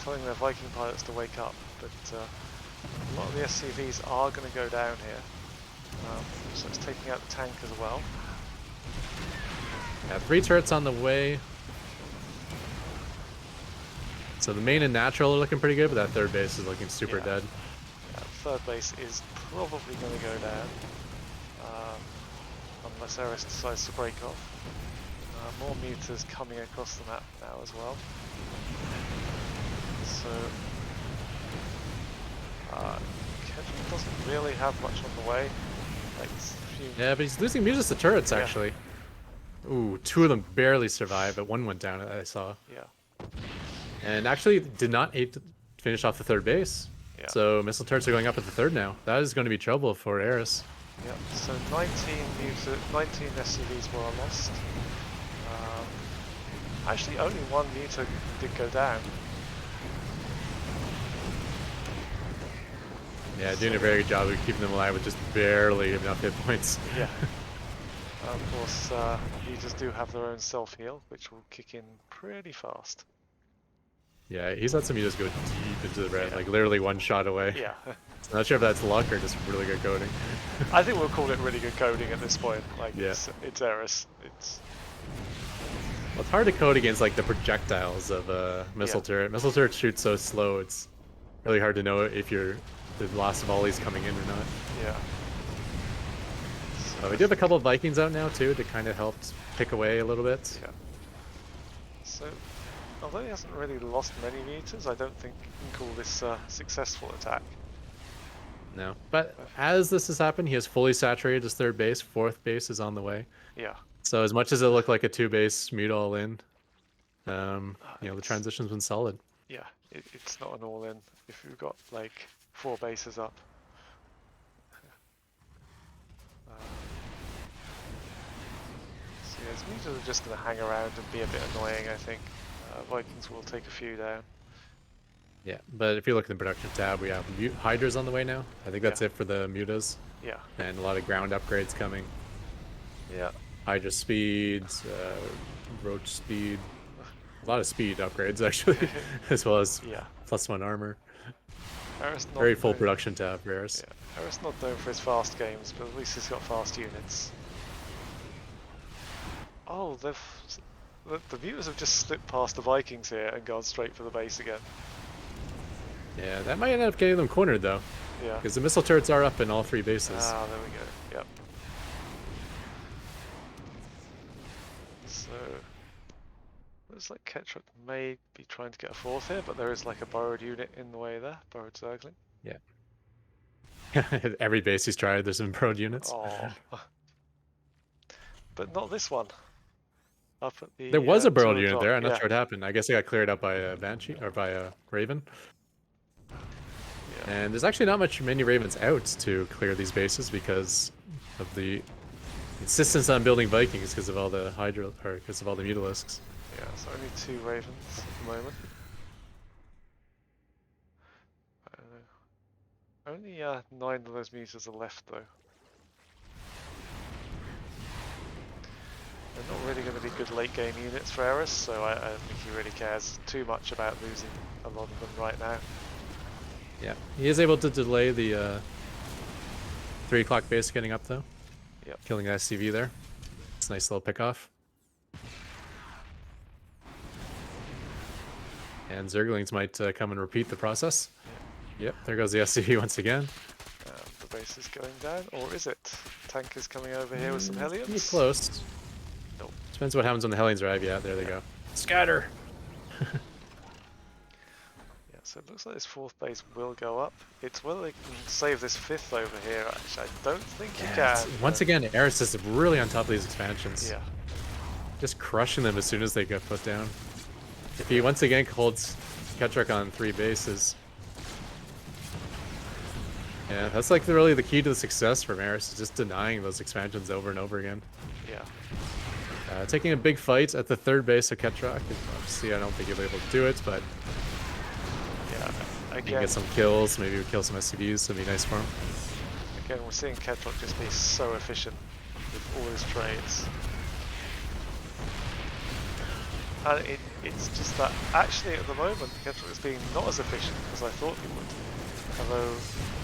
Telling their Viking pilots to wake up, but a lot of the SCVs are going to go down here. So it's taking out the tank as well. Yeah, 3 turrets on the way. So the main and natural are looking pretty good, but that 3rd base is looking super dead. Yeah, 3rd base is probably going to go down. Unless Eris decides to break off. More mutas coming across the map now as well. So Ketroc doesn't really have much on the way. Like a few... Yeah, but he's losing mutas to turrets, actually. Ooh, 2 of them barely survived, but 1 went down, I saw. Yeah. And actually did not finish off the 3rd base. Yeah. So missile turrets are going up at the 3rd now. That is going to be trouble for Eris. Yeah, so 19 SCVs were lost. Actually, only 1 muta did go down. Yeah, doing a very good job of keeping them alive with just barely enough hit points. Yeah. Of course, mutas do have their own self-heal, which will kick in pretty fast. Yeah, he's had some mutas go deep into the red, like literally 1 shot away. Yeah. I'm not sure if that's luck or just really good coding. I think we'll call it really good coding at this point. Like, yeah. It's Eris. It's... Well, it's hard to code against like the projectiles of a missile turret. Missile turrets shoot so slow, it's really hard to know if the last volley's coming in or not. Yeah. We do have a couple of Vikings out now too to kind of help pick away a little bit. Yeah. So, although he hasn't really lost many mutas, I don't think you can call this a successful attack. No, but as this has happened, he has fully saturated his 3rd base. 4th base is on the way. Yeah. So as much as it looked like a 2-base mute all in, the transition's been solid. Yeah, it's not an all-in if you've got like 4 bases up. These are just going to hang around and be a bit annoying, I think. Vikings will take a few down. Yeah, but if you look in the production tab, we have Hydras on the way now. I think that's Yeah. it for the mutas. Yeah. And a lot of ground upgrades coming. Yeah. Hydra speeds, roach speed, a lot of speed upgrades actually, as well as Yeah. +1 armor. Eris not Very full known, production tab for Eris. yeah. Eris not known for his fast games, but at least he's got fast units. Oh, the mutas have just slipped past the Vikings here and gone straight for the base again. Yeah, that might end up getting them cornered though. Yeah. Because the missile turrets are up in all 3 bases. Ah, there we go. Yep. So looks like Ketroc may be trying to get a fourth here, but there is like a borrowed unit in the way there, borrowed circling. Yeah. Every base he's tried, there's some borrowed units. Oh. But not this one. Up at the There was a borrowed 2 unit o'clock. there. I'm not Yeah. sure what happened. I guess it got cleared up by a Banshee or by a Raven. Yeah. And there's actually not many Ravens out to clear these bases because of the insistence on building Vikings because of all the Hydra or because of all the Mutalisks. Yeah, so only 2 Ravens at the moment. Only 9 of those mutas are left though. They're not really going to be good late game units for Eris, so I don't think he really cares too much about losing a lot of them right now. Yeah, he is able to delay the 3 o'clock base getting up though. Yep. Killing the SCV there. It's a nice little pick off. And Zerglings might come and repeat the process. Yep, there goes the SCV once again. The base is going down, or is it? Tank is coming over here with some Hellions. Pretty close. Nope. Depends what happens when the Hellions arrive. Yeah, there they go. Scatter! Yeah, so it looks like this 4th base will go up. It's whether they can save this 5th over here, actually. I don't think you can. Once again, Eris is really on top of these expansions. Yeah. Just crushing them as soon as they get put down. If he once again holds Ketroc on 3 bases. Yeah, that's like really the key to the success for Eris, is just denying those expansions over and over again. Yeah. Taking a big fight at the 3rd base of Ketroc. Obviously, I don't think he'll be able to do it, but Yeah. he Again, can get some kills. Maybe we'll kill some SCVs. That'd be nice for him. again, we're seeing Ketroc just be so efficient with all his trades. And it's just that actually at the moment Ketroc is being not as efficient as I thought he would. Although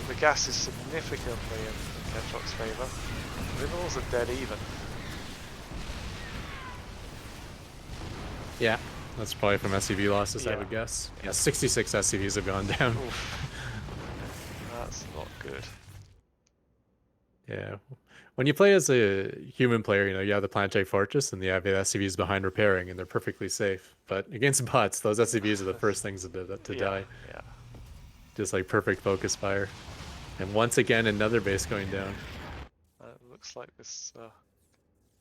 the gas is significantly in Ketroc's favour. Minerals are dead even. Yeah, that's probably from SCV losses, I Yeah. would guess. Yeah, 66 SCVs have gone down. Oof. That's not good. Yeah. When you play as a human player, you have the Planetary Fortress and you have the SCVs behind repairing, and they're perfectly safe. But against bots, those SCVs are the first things to die. Yeah. Just like perfect focus fire. And once again, another base going down. It looks like this.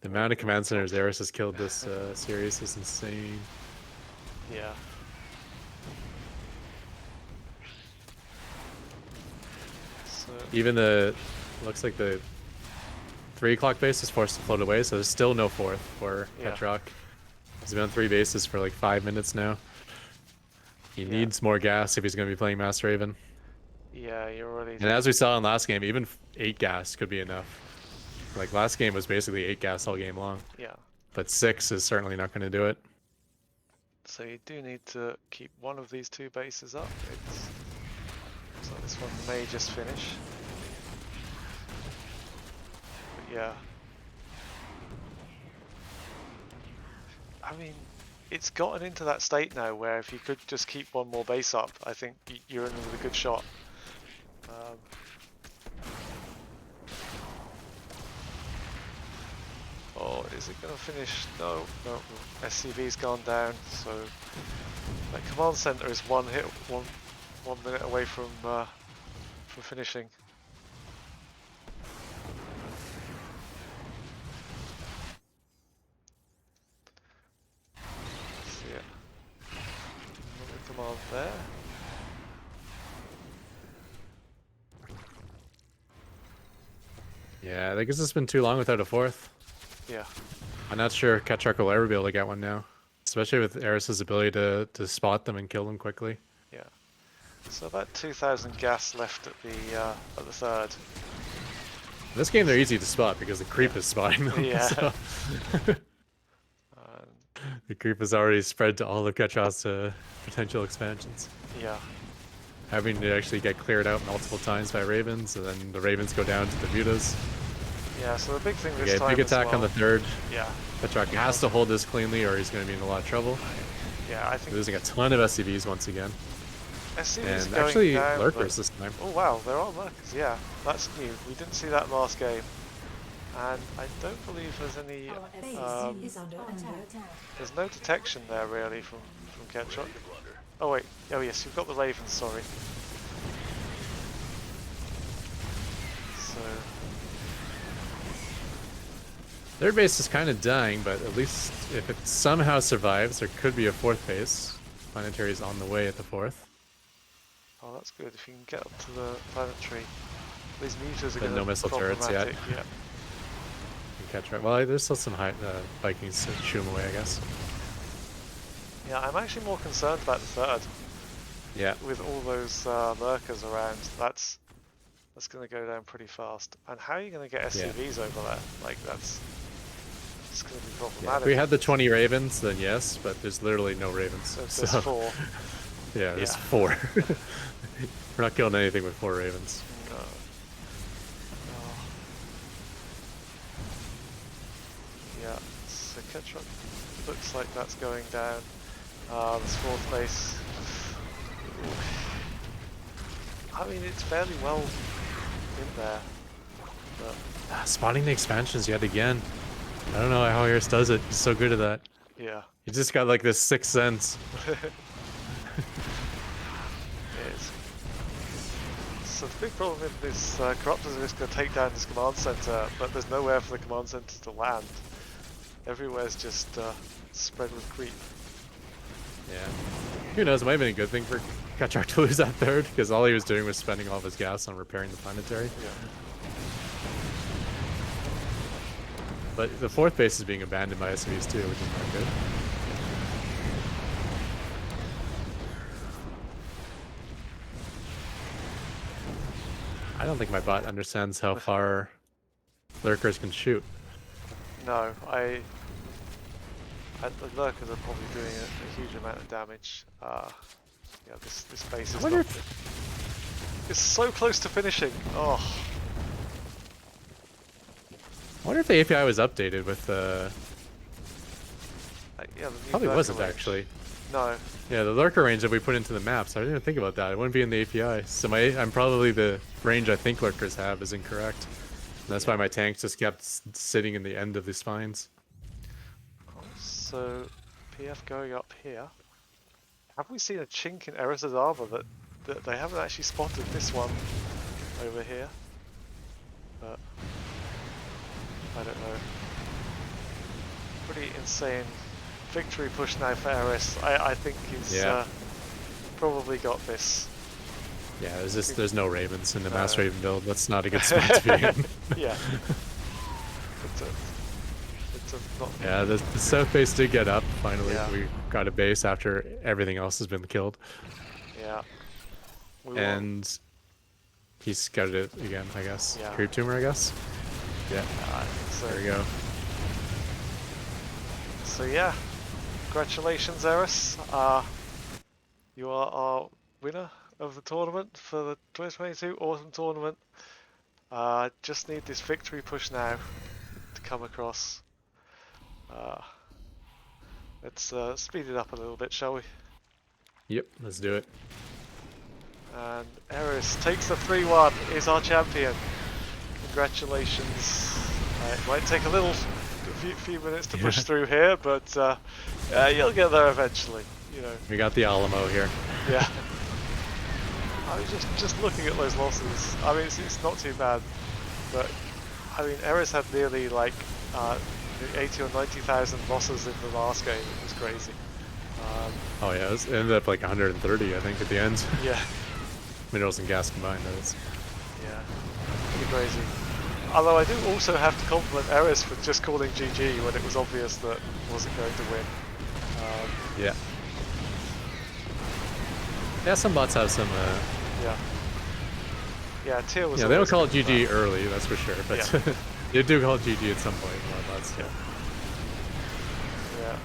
The amount of command centers Eris has killed this series is insane. Yeah. So, Even looks like the 3 o'clock base is forced to float away, so there's still no 4th for Ketroc. He's been on 3 bases for like 5 minutes now. He needs more gas if he's going to be playing Master Raven. yeah, you're already. And as we saw in last game, even 8 gas could be enough. Like last game was basically 8 gas all game long. Yeah. But 6 is certainly not going to do it. So you do need to keep one of these 2 bases up. So this one may just finish. But yeah. I mean, it's gotten into that state now where if you could just keep one more base up, I think you're in with a good shot. Oh, is it going to finish? No, no. SCV's gone down, so that command center is one minute away from finishing. See it. Another command there. Yeah, I guess it's been too long without a 4th. Yeah. I'm not sure if Ketroc will ever be able to get one now, especially with Eris's ability to spot them and kill them quickly. Yeah. So about 2,000 gas left at the third. In this game, they're easy to spot because the creep is spotting them. Yeah. So. The creep is already spread to all of Ketroc's potential expansions. Yeah. Having to actually get cleared out multiple times by ravens, and then the ravens go down to the mutas. Yeah, so the big thing this Okay, time big attack on the third. Yeah. Ketroc has to hold this cleanly or he's going to be in a lot of trouble. Yeah, I think... Losing a ton of SCVs once again. SCVs And going actually down, lurkers this time. Oh wow, there are lurkers, yeah. That's new. We didn't see that last game. And I don't believe there's any... there's no detection there really from Ketroc. Oh wait, oh yes, you've got the ravens, sorry. So... Third base is kind of dying, but at least if it somehow survives, there could be a fourth base. Planetary is on the way at the fourth. Oh, that's good. If you can get up to the planetary, these mutas are going to no be missile turrets yet. Yeah. Ketroc. Well, there's still some Vikings to shoo them away, I guess. Yeah, I'm actually more concerned about the third. Yeah. With all those lurkers around, that's going to go down pretty fast. And how are you going to get SCVs over there? Like that's going to be problematic. Yeah, if we had the 20 ravens, then yes, but there's literally no ravens. There's 4. Yeah, there's 4. We're not killing anything with 4 ravens. No. Yeah, so Ketroc looks like that's going down. This fourth base. I mean, it's fairly well in there. But... spotting the expansions yet again. I don't know how Eris does it. He's so good at that. Yeah. He just got like this sixth sense. So the big problem with this Corruptors is going to take down this command center, but there's nowhere for the command center to land. Everywhere's just spread with creep. Yeah. Who knows, it might have been a good thing for Ketroc to lose that third, because all he was doing was spending all of his gas on repairing the planetary. Yeah. But the fourth base is being abandoned by SCVs too, which is not good. I don't think my bot understands how far lurkers can shoot. No, the lurkers are probably doing a huge amount of damage. Yeah, this base is not... It's so close to finishing. Oh. I wonder if the API was updated with yeah, the new probably wasn't range. actually. No. Yeah, the lurker range that we put into the maps, I didn't even think about that. It wouldn't be in the API. So I'm probably the range I think lurkers have is incorrect. And that's why my tanks just kept sitting in the end of the spines. So, PF going up here. Have we seen a chink in Eris's armor that they haven't actually spotted this one over here? But I don't know. Pretty insane victory push now for Eris. I think he's probably got this. Yeah, there's no ravens in the mass raven build. That's not a good spot to be in. Yeah. Yeah, the south base did get up finally. Yeah. We got a base after everything else has been killed. Yeah. And he scouted it again, I guess. Yeah. Creep tumor, I guess. Yeah. I think so. There we go. So yeah, congratulations, Eris. You are our winner of the tournament for the 2022 Autumn Tournament. Just need this victory push now to come across. Let's speed it up a little bit, shall we? Yep, let's do it. And Eris takes the 3-1, is our champion. Congratulations. It might take a few minutes to push through here, but you'll get there eventually. You know. We got the Alamo here. Yeah. I was just looking at those losses. I mean, it's not too bad, but I mean, Eris had nearly like 80 or 90,000 losses in the last game. It was crazy. Oh yeah, it ended up like 130, I think, at the end. Yeah. Minerals and gas combined, that is. Yeah. Pretty crazy. Although I do also have to compliment Eris for just calling GG when it was obvious that he wasn't going to win. Yeah. Yeah, some bots have some. Yeah. Yeah, Tier was Yeah, they don't always call good it for that. GG early, that's for sure. But Yeah. they do call it GG at some point. A lot of bots. Yeah. Yeah.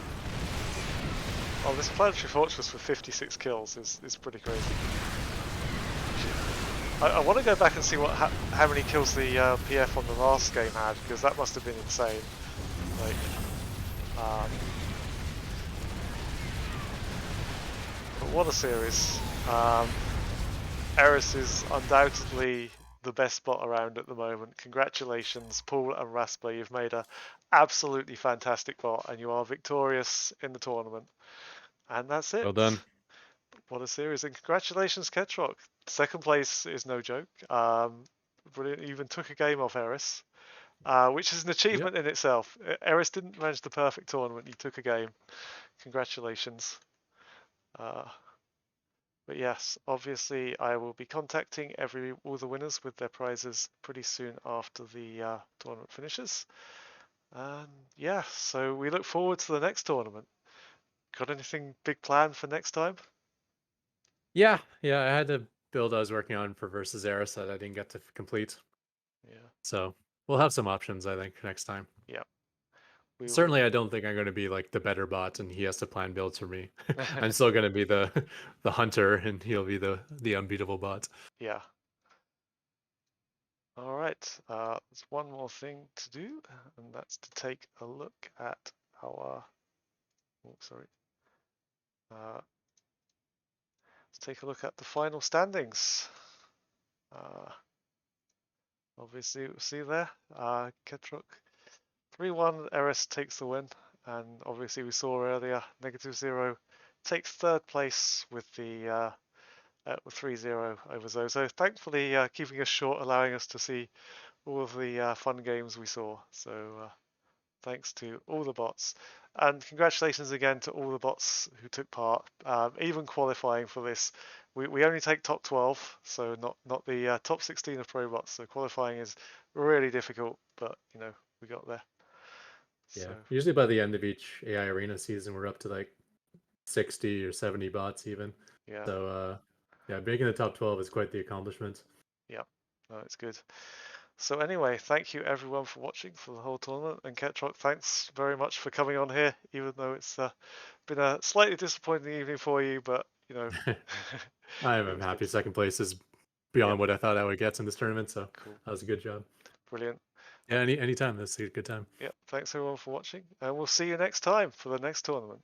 Oh, this Planetary Fortress with 56 kills is pretty crazy. I want to go back and see how many kills the PF on the last game had, because that must have been insane. Like, but what a series. Eris is undoubtedly the best bot around at the moment. Congratulations, Paul and Rasper. You've made a absolutely fantastic bot, and you are victorious in the tournament. And that's it. Well done. What a series! And congratulations, Ketroc. Second place is no joke. Brilliant. You even took a game off Eris, which is an Yep. achievement in itself. Eris didn't manage the perfect tournament. You took a game. Congratulations. Uh, But yes, obviously I will be contacting all the winners with their prizes pretty soon after the tournament finishes. And yeah, so we look forward to the next tournament. Got anything big planned for next time? Yeah, yeah. I had a build I was working on for versus Eris that I didn't get to complete. Yeah, So we'll have some options, I think, next time. yeah, we will. Certainly, I don't think I'm going to be like the better bot, and he has to plan builds for me. I'm still going to be the the hunter, and he'll be the unbeatable bot. Yeah. All right. There's one more thing to do, and that's to take a look at our. Oh, sorry. Let's take a look at the final standings. Uh, Obviously, see there, Ketroc 3-1. Eris takes the win, and obviously we saw earlier -0 takes third place with the 3-0 over Zozo. Thankfully, keeping us short, allowing us to see all of the fun games we saw. So thanks to all the bots, and congratulations again to all the bots who took part, even qualifying for this. We only take top 12, so not the top 16 of pro bots. So qualifying is really difficult, but we got there. So Yeah. Usually by the end of each AI arena season, we're up to like 60 or 70 bots even. yeah, So yeah, making the top 12 is quite the accomplishment. yeah, no, it's good. So anyway, thank you everyone for watching for the whole tournament, and Ketroc, thanks very much for coming on here, even though it's been a slightly disappointing evening for you, but it I'm was good. happy second place is Yep, beyond what I thought I would get in this tournament, so cool, that was a good job. brilliant. Yeah, anytime. That's a good time. Yep, thanks everyone for watching, and we'll see you next time for the next tournament.